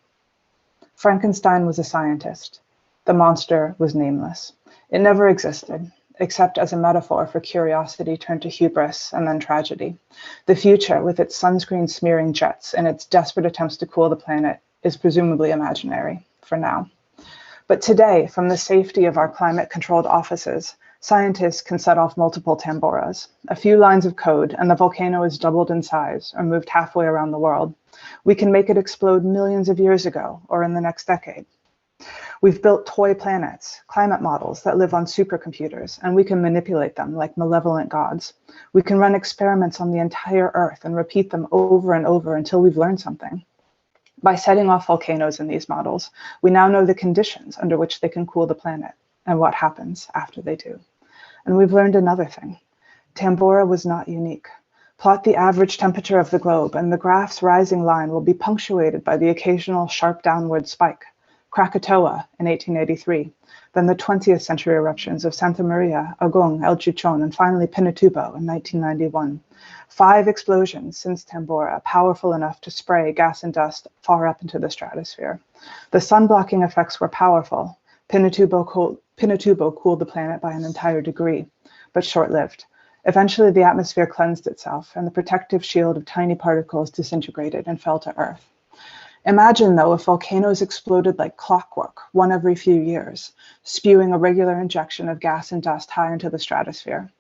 S4: Frankenstein was a scientist. The monster was nameless. It never existed, except as a metaphor for curiosity turned to hubris and then tragedy. The future, with its sunscreen smearing jets and its desperate attempts to cool the planet, is presumably imaginary, for now. But today, from the safety of our climate-controlled offices, scientists can set off multiple tamboras. A few lines of code, and the volcano is doubled in size or moved halfway around the world. We can make it explode millions of years ago or in the next decade. We've built toy planets, climate models that live on supercomputers, and we can manipulate them like malevolent gods. We can run experiments on the entire Earth and repeat them over and over until we've learned something. By setting off volcanoes in these models, we now know the conditions under which they can cool the planet and what happens after they do. And we've learned another thing. Tambora was not unique. Plot the average temperature of the globe, and the graph's rising line will be punctuated by the occasional sharp downward spike. Krakatoa in 1883, then the 20th century eruptions of Santa Maria, Agong, El Chichon, and finally Pinatubo in 1991. 5 explosions since Tambora, powerful enough to spray gas and dust far up into the stratosphere. The sun-blocking effects were powerful. Pinatubo cooled the planet by an entire degree, but short-lived. Eventually, the atmosphere cleansed itself, and the protective shield of tiny particles disintegrated and fell to Earth. Imagine, though, if volcanoes exploded like clockwork, one every few years, spewing a regular injection of gas and dust high into the stratosphere.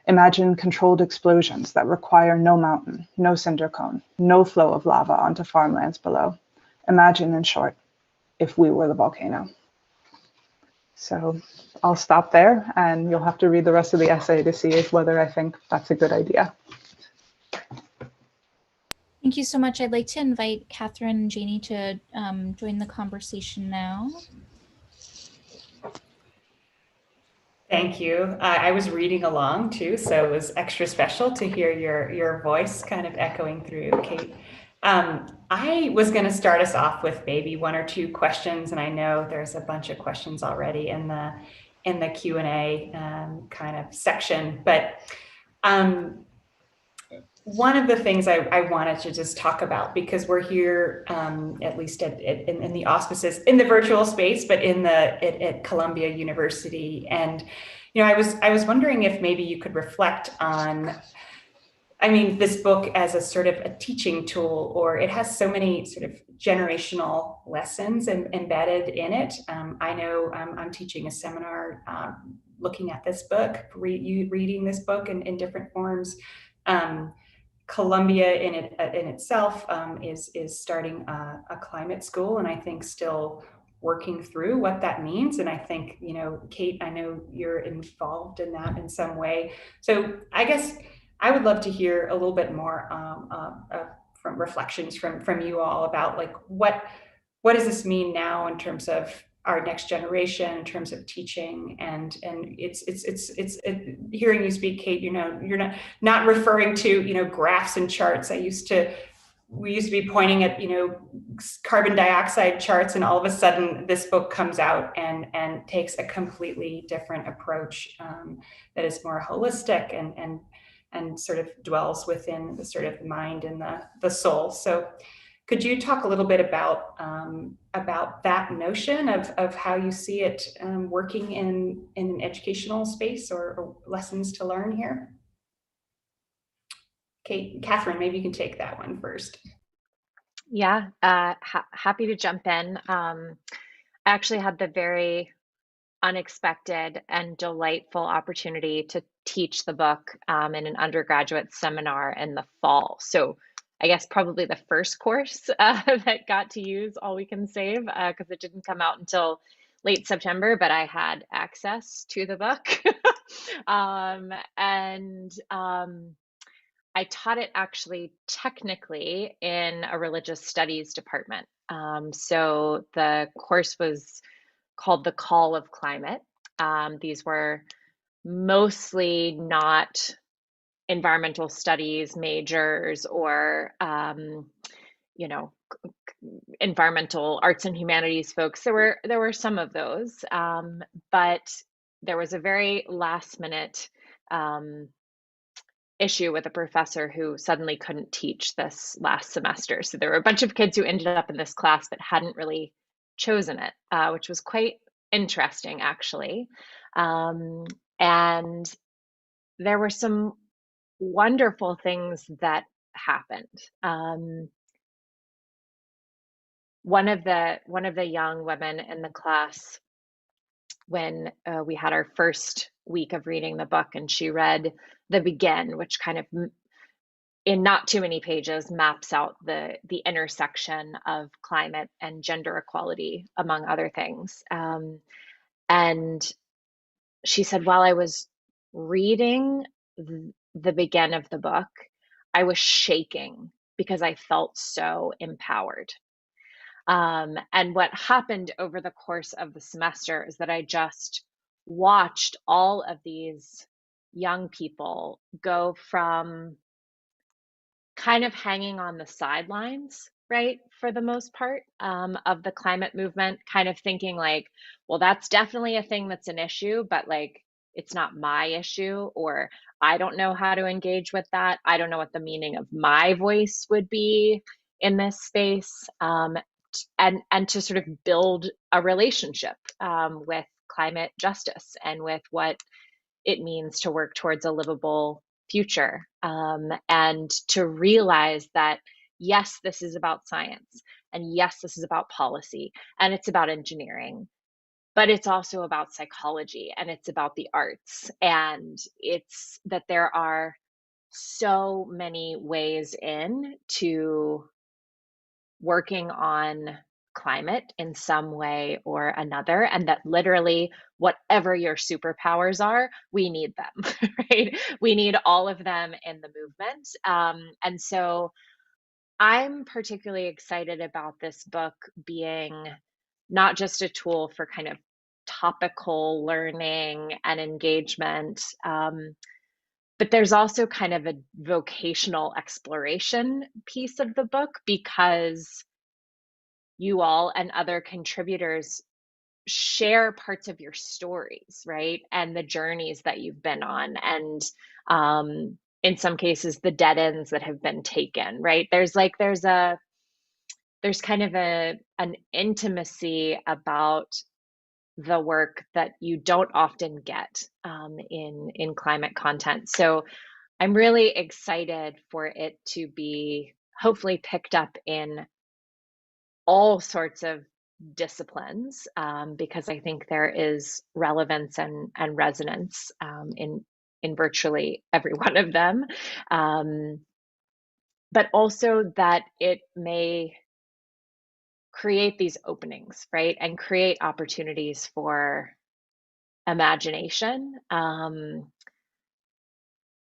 S4: Imagine controlled explosions that require no mountain, no cinder cone, no flow of lava onto farmlands below. Imagine, in short, if we were the volcano. So I'll stop there, and you'll have to read the rest of the essay to see whether I think that's a good idea.
S5: Thank you so much. I'd like to invite Catherine and Janie to join the conversation now.
S1: Thank you. I was reading along too, so it was extra special to hear your voice kind of echoing through, Kate. I was going to start us off with maybe 1 or 2 questions, and I know there's a bunch of questions already in the Q&A kind of section, but one of the things I wanted to just talk about, because we're here, at least in the auspices, in the virtual space, but at Columbia University. And, you know, I was wondering if maybe you could reflect on, I mean, this book as a sort of a teaching tool, or it has so many sort of generational lessons embedded in it. I know I'm teaching a seminar looking at this book, reading this book in different forms. Columbia in itself is starting a climate school, and I think still working through what that means. And I think, you know, Kate, I know you're involved in that in some way. So I guess I would love to hear a little bit more from reflections from you all about like what does this mean now in terms of our next generation, in terms of teaching, and it's hearing you speak, Kate, you know, you're not referring to, you know, graphs and charts. We used to be pointing at, you know, carbon dioxide charts, and all of a sudden this book comes out and takes a completely different approach that is more holistic and sort of dwells within the sort of mind and the soul. So could you talk a little bit about that notion of how you see it working in an educational space or lessons to learn here? Kate, Catherine, maybe you can take that one first.
S2: Yeah, happy to jump in. actually had the very unexpected and delightful opportunity to teach the book in an undergraduate seminar in the fall. So I guess probably the first course that got to use All We Can Save, because it didn't come out until late September, but I had access to the book. I taught it actually technically in a religious studies department. So the course was called The Call of Climate. These were mostly not environmental studies majors or, you know, environmental arts and humanities folks. There were some of those, but there was a very last minute issue with a professor who suddenly couldn't teach this last semester. So there were a bunch of kids who ended up in this class but hadn't really chosen it, which was quite interesting, actually. And there were some wonderful things that happened. One of the young women in the class, when we had our first week of reading the book, and she read the begin, which kind of in not too many pages maps out the intersection of climate and gender equality, among other things. And she said, while I was reading the begin of the book, I was shaking because I felt so empowered. And what happened over the course of the semester is that I just watched all of these young people go from kind of hanging on the sidelines, right, for the most part, of the climate movement, kind of thinking like, well, that's definitely a thing that's an issue, but like, it's not my issue, or I don't know how to engage with that. I don't know what the meaning of my voice would be in this space, and to sort of build a relationship with climate justice and with what it means to work towards a livable future, and to realize that, yes, this is about science, and yes, this is about policy, and it's about engineering, but it's also about psychology, and it's about the arts, and it's that there are so many ways in to working on climate in some way or another, and that literally whatever your superpowers are, we need them. Right, we need all of them in the movement, and so I'm particularly excited about this book being not just a tool for kind of topical learning and engagement, but there's also kind of a vocational exploration piece of the book, because you all and other contributors share parts of your stories, right? And the journeys that you've been on, and in some cases, the dead ends that have been taken, right? There's kind of an intimacy about the work that you don't often get in climate content. So I'm really excited for it to be hopefully picked up in all sorts of disciplines, because I think there is relevance and resonance in virtually every one of them, but also that it may create these openings, right, and create opportunities for imagination,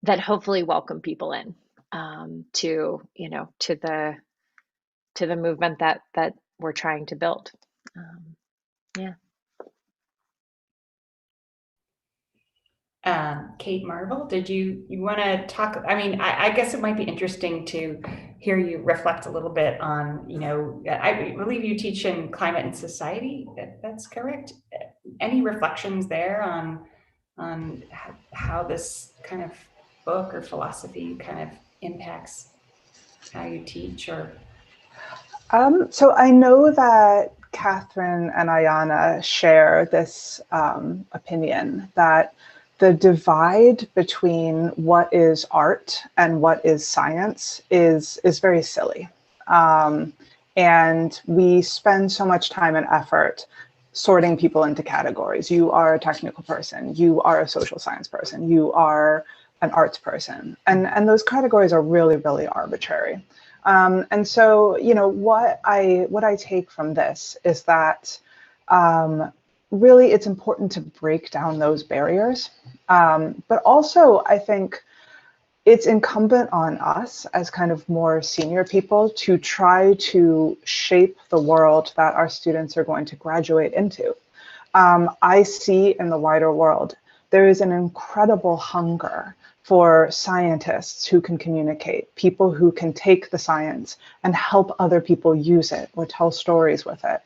S2: that hopefully welcome people in, to the movement that we're trying to build. Yeah.
S1: Kate Marvel, did you want to talk? I mean, I guess it might be interesting to hear you reflect a little bit on, I believe you teach in climate and society. That's correct. Any reflections there on how this kind of book or philosophy kind of impacts how you teach? Or
S4: So I know that Catherine and Ayana share this opinion that the divide between what is art and what is science is very silly. And we spend so much time and effort sorting people into categories. You are a technical person, you are a social science person, you are an arts person. And those categories are really, really arbitrary. And so, you know, what I take from this is that really it's important to break down those barriers. But also, I think it's incumbent on us as kind of more senior people to try to shape the world that our students are going to graduate into. I see in the wider world, there is an incredible hunger for scientists who can communicate, people who can take the science and help other people use it or tell stories with it.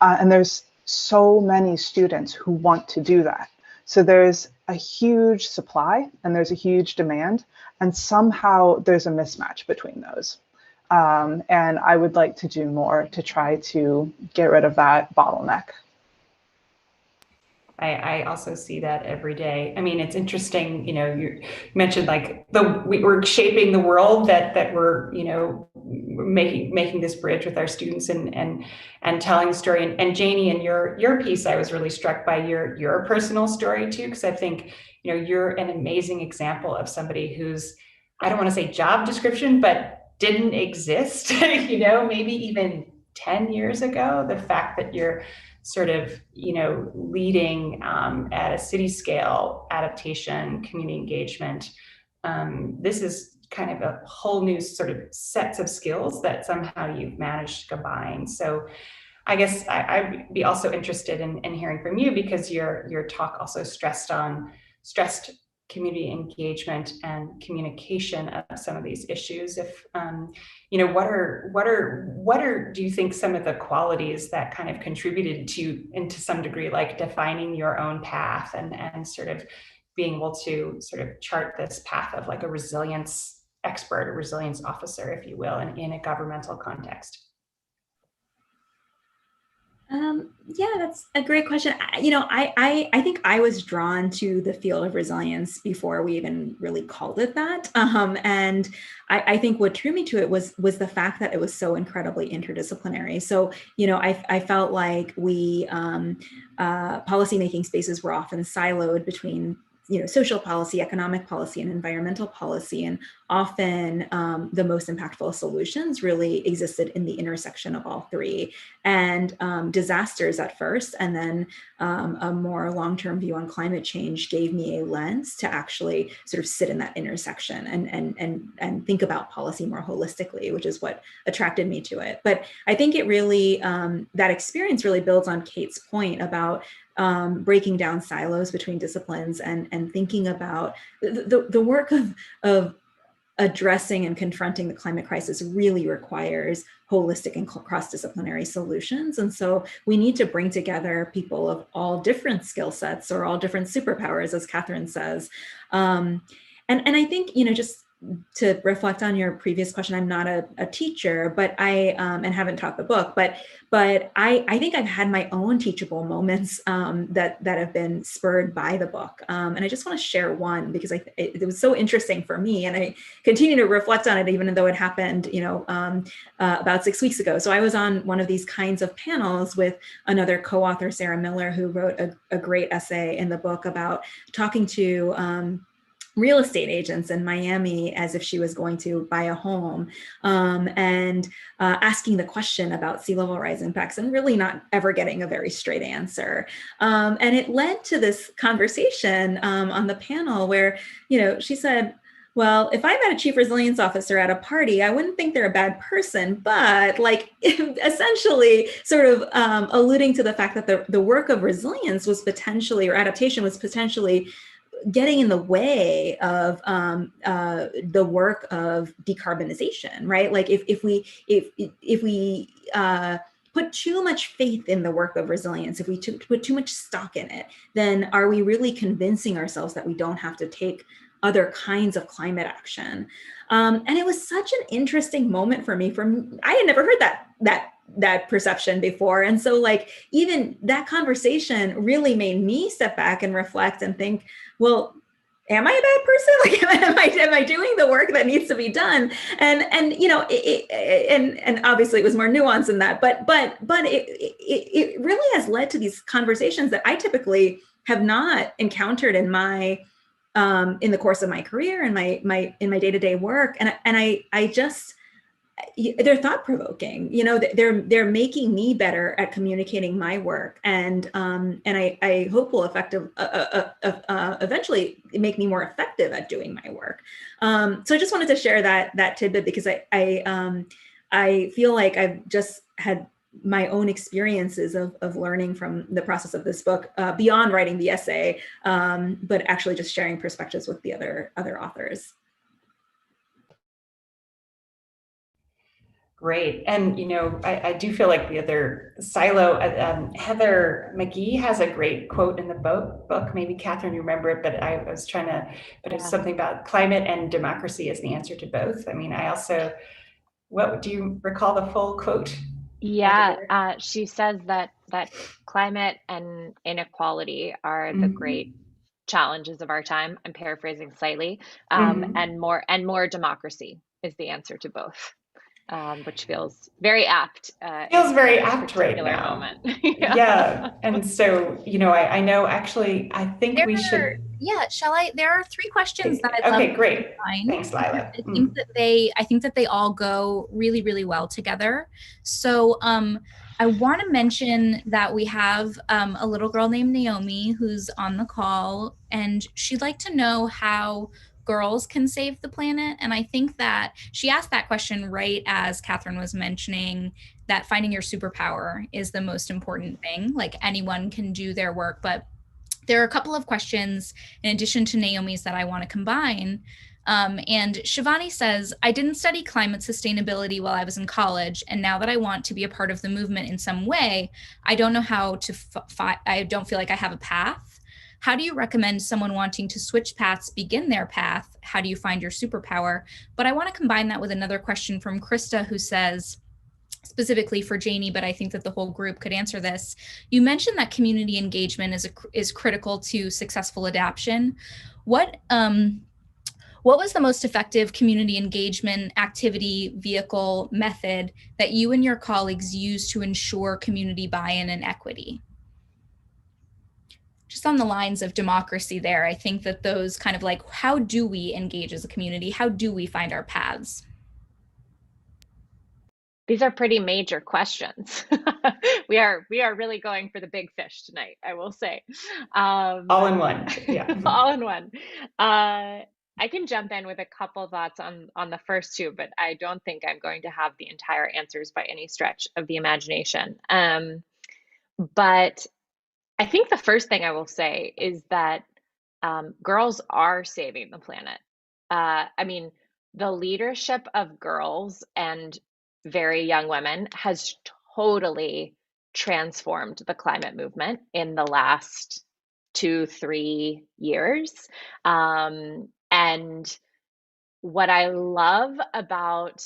S4: And there's so many students who want to do that. So there's a huge supply and there's a huge demand, and somehow there's a mismatch between those. And I would like to do more to try to get rid of that bottleneck.
S1: I also see that every day. I mean, it's interesting, you know, you mentioned like we're shaping the world that we're, you know, making this bridge with our students and telling the story. And Janie, in your piece, I was really struck by your personal story too, because I think, you know, you're an amazing example of somebody who's, I don't want to say job description, but didn't exist, you know, maybe even 10 years ago. The fact that you're sort of, you know, leading at a city scale adaptation, community engagement. This is kind of a whole new sort of sets of skills that somehow you've managed to combine. So I guess I'd be also interested in hearing from you, because your talk also stressed community engagement and communication of some of these issues. If you know, what are do you think some of the qualities that kind of contributed to, into some degree, like defining your own path and sort of being able to sort of chart this path of like a resilience expert, a resilience officer, if you will, in a governmental context?
S3: Yeah, that's a great question. You know, I think I was drawn to the field of resilience before we even really called it that. And I think what drew me to it was the fact that it was so incredibly interdisciplinary. So, you know, I felt like we policymaking spaces were often siloed between, you know, social policy, economic policy, and environmental policy. And often the most impactful solutions really existed in the intersection of all three. And disasters at first, and then a more long-term view on climate change gave me a lens to actually sort of sit in that intersection and think about policy more holistically, which is what attracted me to it. But I think it really, that experience really builds on Kate's point about breaking down silos between disciplines and thinking about the work of addressing and confronting the climate crisis really requires holistic and cross-disciplinary solutions. And so we need to bring together people of all different skill sets or all different superpowers, as Catherine says. And I think, you know, just to reflect on your previous question, I'm not a teacher, but and haven't taught the book, but I think I've had my own teachable moments that have been spurred by the book. And I just want to share one, because it was so interesting for me, and I continue to reflect on it, even though it happened, you know, about 6 weeks ago. So I was on one of these kinds of panels with another co-author, Sarah Miller, who wrote a great essay in the book about talking to real estate agents in Miami as if she was going to buy a home, and asking the question about sea level rise impacts and really not ever getting a very straight answer. And it led to this conversation on the panel where, you know, she said, well, if I met a chief resilience officer at a party, I wouldn't think they're a bad person, but like essentially sort of alluding to the fact that the work of resilience was potentially, or adaptation was potentially, getting in the way of the work of decarbonization, right? Like if we put too much faith in the work of resilience, if we put too much stock in it, then are we really convincing ourselves that we don't have to take other kinds of climate action? And it was such an interesting moment for me. I had never heard that perception before. And so like even that conversation really made me step back and reflect and think, well, am I a bad person? Like, am I doing the work that needs to be done? And you know, and obviously it was more nuanced than that, but it really has led to these conversations that I typically have not encountered in my in the course of my career and in my day-to-day work. And I just, they're thought-provoking. You know, they're making me better at communicating my work, and I hope will eventually make me more effective at doing my work. So I just wanted to share that tidbit, because I feel like I've just had my own experiences of learning from the process of this book, beyond writing the essay, but actually just sharing perspectives with the other authors.
S1: Great. And, you know, I do feel like the other silo, Heather McGee has a great quote in the book. Maybe Catherine, you remember it, but I was trying to, but it's something about climate and democracy as the answer to both. I mean, what do you recall the full quote?
S2: Yeah, she says that climate and inequality are the great challenges of our time. I'm paraphrasing slightly, and more democracy is the answer to both. Which feels very apt.
S1: Feels very apt right now.
S2: Moment.
S1: Yeah. And so, you know, I know actually, I think we should.
S5: Yeah. Shall I? There are 3 questions that I'd love
S1: Okay, great.
S5: to find.
S1: Thanks, Lila.
S5: I think that they all go really, really well together. So I want to mention that we have a little girl named Naomi who's on the call, and she'd like to know how girls can save the planet. And I think that she asked that question right as Catherine was mentioning that finding your superpower is the most important thing. Like, anyone can do their work, but there are a couple of questions in addition to Naomi's that I want to combine. And Shivani says, I didn't study climate sustainability while I was in college, and now that I want to be a part of the movement in some way, I don't know how to, I don't feel like I have a path. How do you recommend someone wanting to switch paths begin their path? How do you find your superpower? But I want to combine that with another question from Krista, who says, specifically for Janie, but I think that the whole group could answer this. You mentioned that community engagement is critical to successful adaptation. What was the most effective community engagement activity, vehicle, method that you and your colleagues used to ensure community buy-in and equity? Just on the lines of democracy there, I think that those kind of like, how do we engage as a community? How do we find our paths?
S2: These are pretty major questions. we are really going for the big fish tonight, I will say.
S1: All in one. Yeah.
S2: All in one. I can jump in with a couple thoughts on the first two, but I don't think I'm going to have the entire answers by any stretch of the imagination. But I think the first thing I will say is that girls are saving the planet. I mean, the leadership of girls and very young women has totally transformed the climate movement in the last 2-3 years. And what I love about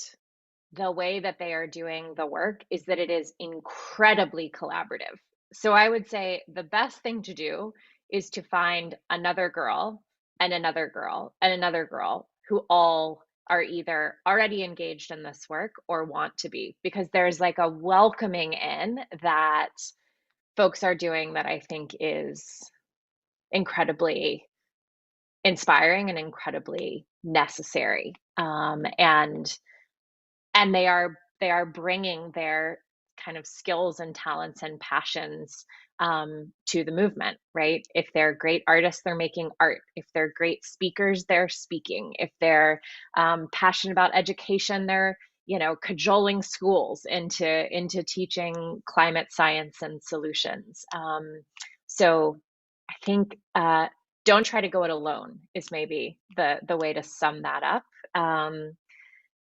S2: the way that they are doing the work is that it is incredibly collaborative. So I would say the best thing to do is to find another girl and another girl and another girl who all are either already engaged in this work or want to be, because there's like a welcoming in that folks are doing that I think is incredibly inspiring and incredibly necessary. And they are bringing their kind of skills and talents and passions to the movement, right? If they're great artists, they're making art. If they're great speakers, they're speaking. If they're passionate about education, they're cajoling schools into teaching climate science and solutions. So I think don't try to go it alone is maybe the way to sum that up.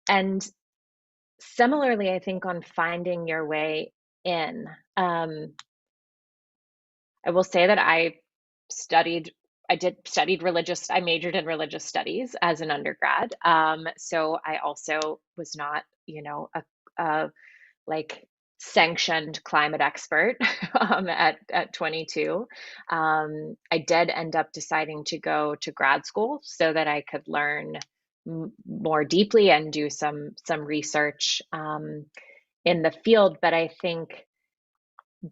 S2: And similarly, I think on finding your way in, I will say that I majored in religious studies as an undergrad. So I also was not, a like sanctioned climate expert at 22. I did end up deciding to go to grad school so that I could learn more deeply and do some research in the field. But I think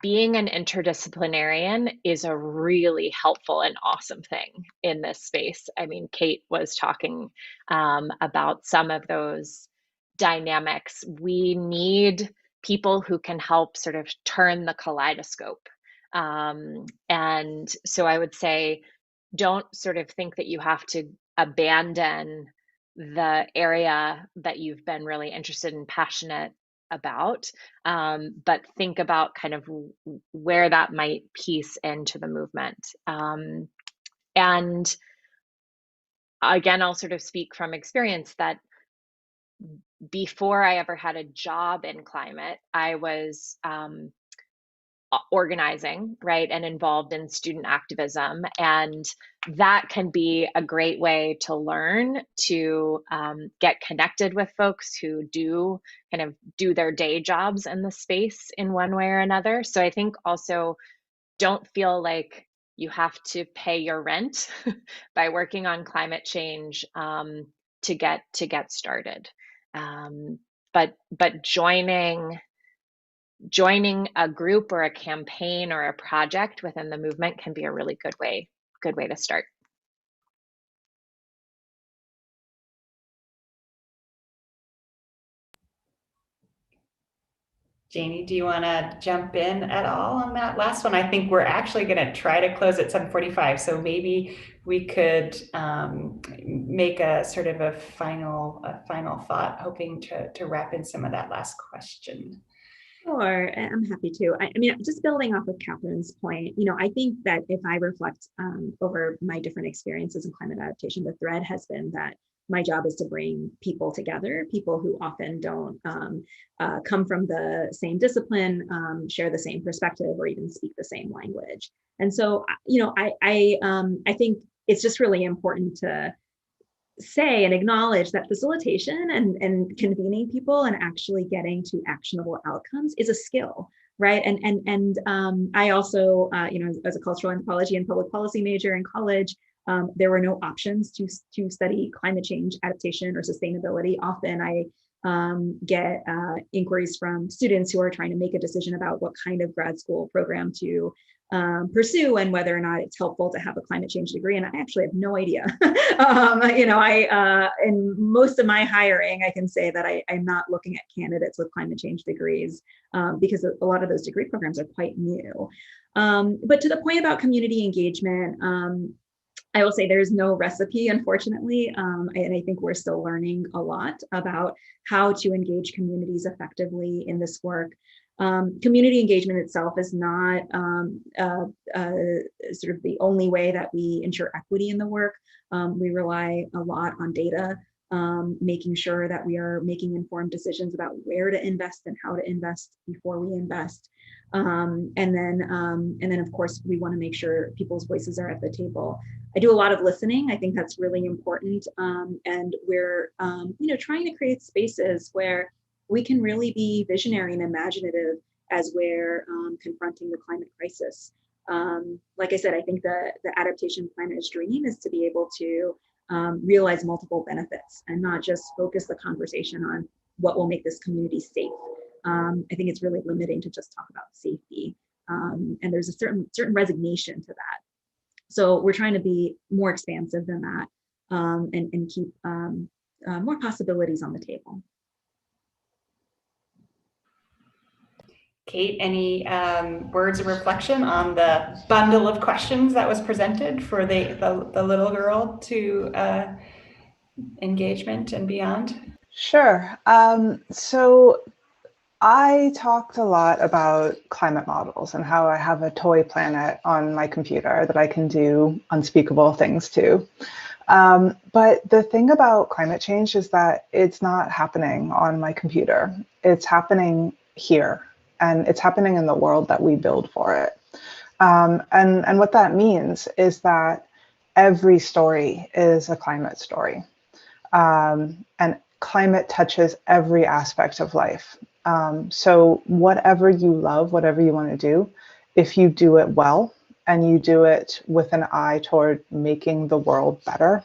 S2: being an interdisciplinarian is a really helpful and awesome thing in this space. I mean, Kate was talking about some of those dynamics. We need people who can help sort of turn the kaleidoscope. And so I would say, don't sort of think that you have to abandon the area that you've been really interested and passionate about, but think about kind of where that might piece into the movement. And again, I'll sort of speak from experience that before I ever had a job in climate, I was organizing, right, and involved in student activism. And that can be a great way to learn to get connected with folks who do kind of do their day jobs in the space in one way or another. So I think also don't feel like you have to pay your rent by working on climate change to get started. But joining a group or a campaign or a project within the movement can be a really good way to start.
S1: Janie, do you want to jump in at all on that last one? I think we're actually going to try to close at 7:45, so maybe we could make a sort of a final thought, hoping to wrap in some of that last question.
S3: Sure, I'm happy to. I mean, just building off of Catherine's point, I think that if I reflect over my different experiences in climate adaptation, the thread has been that my job is to bring people together, people who often don't come from the same discipline, share the same perspective, or even speak the same language. And so, I think it's just really important to say and acknowledge that facilitation and convening people and actually getting to actionable outcomes is a skill, right? And I also, as a cultural anthropology and public policy major in college, there were no options to study climate change adaptation or sustainability. Often I get inquiries from students who are trying to make a decision about what kind of grad school program to pursue and whether or not it's helpful to have a climate change degree. And I actually have no idea. In most of my hiring, I can say that I'm not looking at candidates with climate change degrees because a lot of those degree programs are quite new. But to the point about community engagement, I will say there's no recipe, unfortunately, and I think we're still learning a lot about how to engage communities effectively in this work. Community engagement itself is not sort of the only way that we ensure equity in the work. We rely a lot on data, making sure that we are making informed decisions about where to invest and how to invest before we invest. And then of course, we want to make sure people's voices are at the table. I do a lot of listening. I think that's really important. And we're, trying to create spaces where we can really be visionary and imaginative as we're confronting the climate crisis. Like I said, I think the adaptation planner's dream is to be able to realize multiple benefits and not just focus the conversation on what will make this community safe. I think it's really limiting to just talk about safety. And there's a certain resignation to that. So we're trying to be more expansive than that and keep more possibilities on the table.
S1: Kate, any words of reflection on the bundle of questions that was presented for the little girl to engagement and beyond?
S4: Sure. So I talked a lot about climate models and how I have a toy planet on my computer that I can do unspeakable things to. But the thing about climate change is that it's not happening on my computer. It's happening here, and it's happening in the world that we build for it. And what that means is that every story is a climate story. And climate touches every aspect of life. So whatever you love, whatever you want to do, if you do it well and you do it with an eye toward making the world better,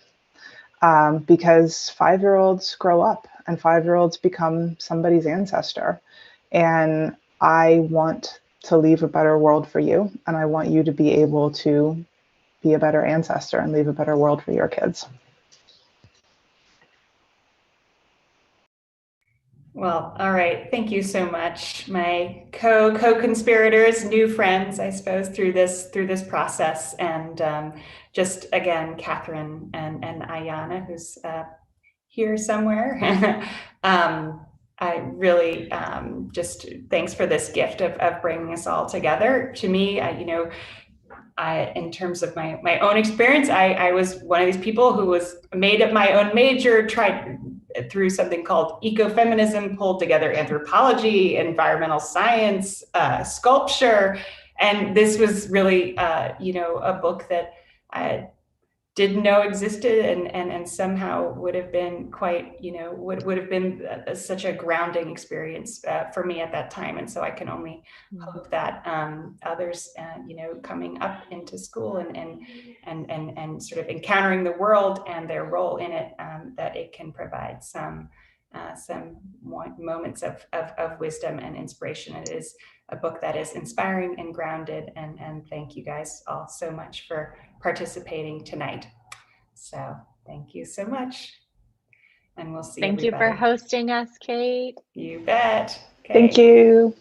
S4: because 5-year-olds grow up and 5-year-olds become somebody's ancestor. And I want to leave a better world for you. And I want you to be able to be a better ancestor and leave a better world for your kids.
S1: Well, all right. Thank you so much, my co-conspirators, new friends, I suppose, through this process, and just again, Catherine and Ayana, who's here somewhere. I really just thanks for this gift of bringing us all together. To me, in terms of my own experience, I was one of these people who was made up my own major, tried through something called ecofeminism, pulled together anthropology, environmental science, sculpture. And this was really, a book that I didn't know existed, and somehow would have been quite, would have been such a grounding experience for me at that time. And so I can only hope that others, coming up into school and sort of encountering the world and their role in it, that it can provide some moments of wisdom and inspiration. It is a book that is inspiring and grounded, and thank you guys all so much for participating tonight. So thank you so much, and we'll see
S2: Thank
S1: everybody.
S2: you for hosting us, Kate.
S1: You bet. Okay.
S4: Thank you.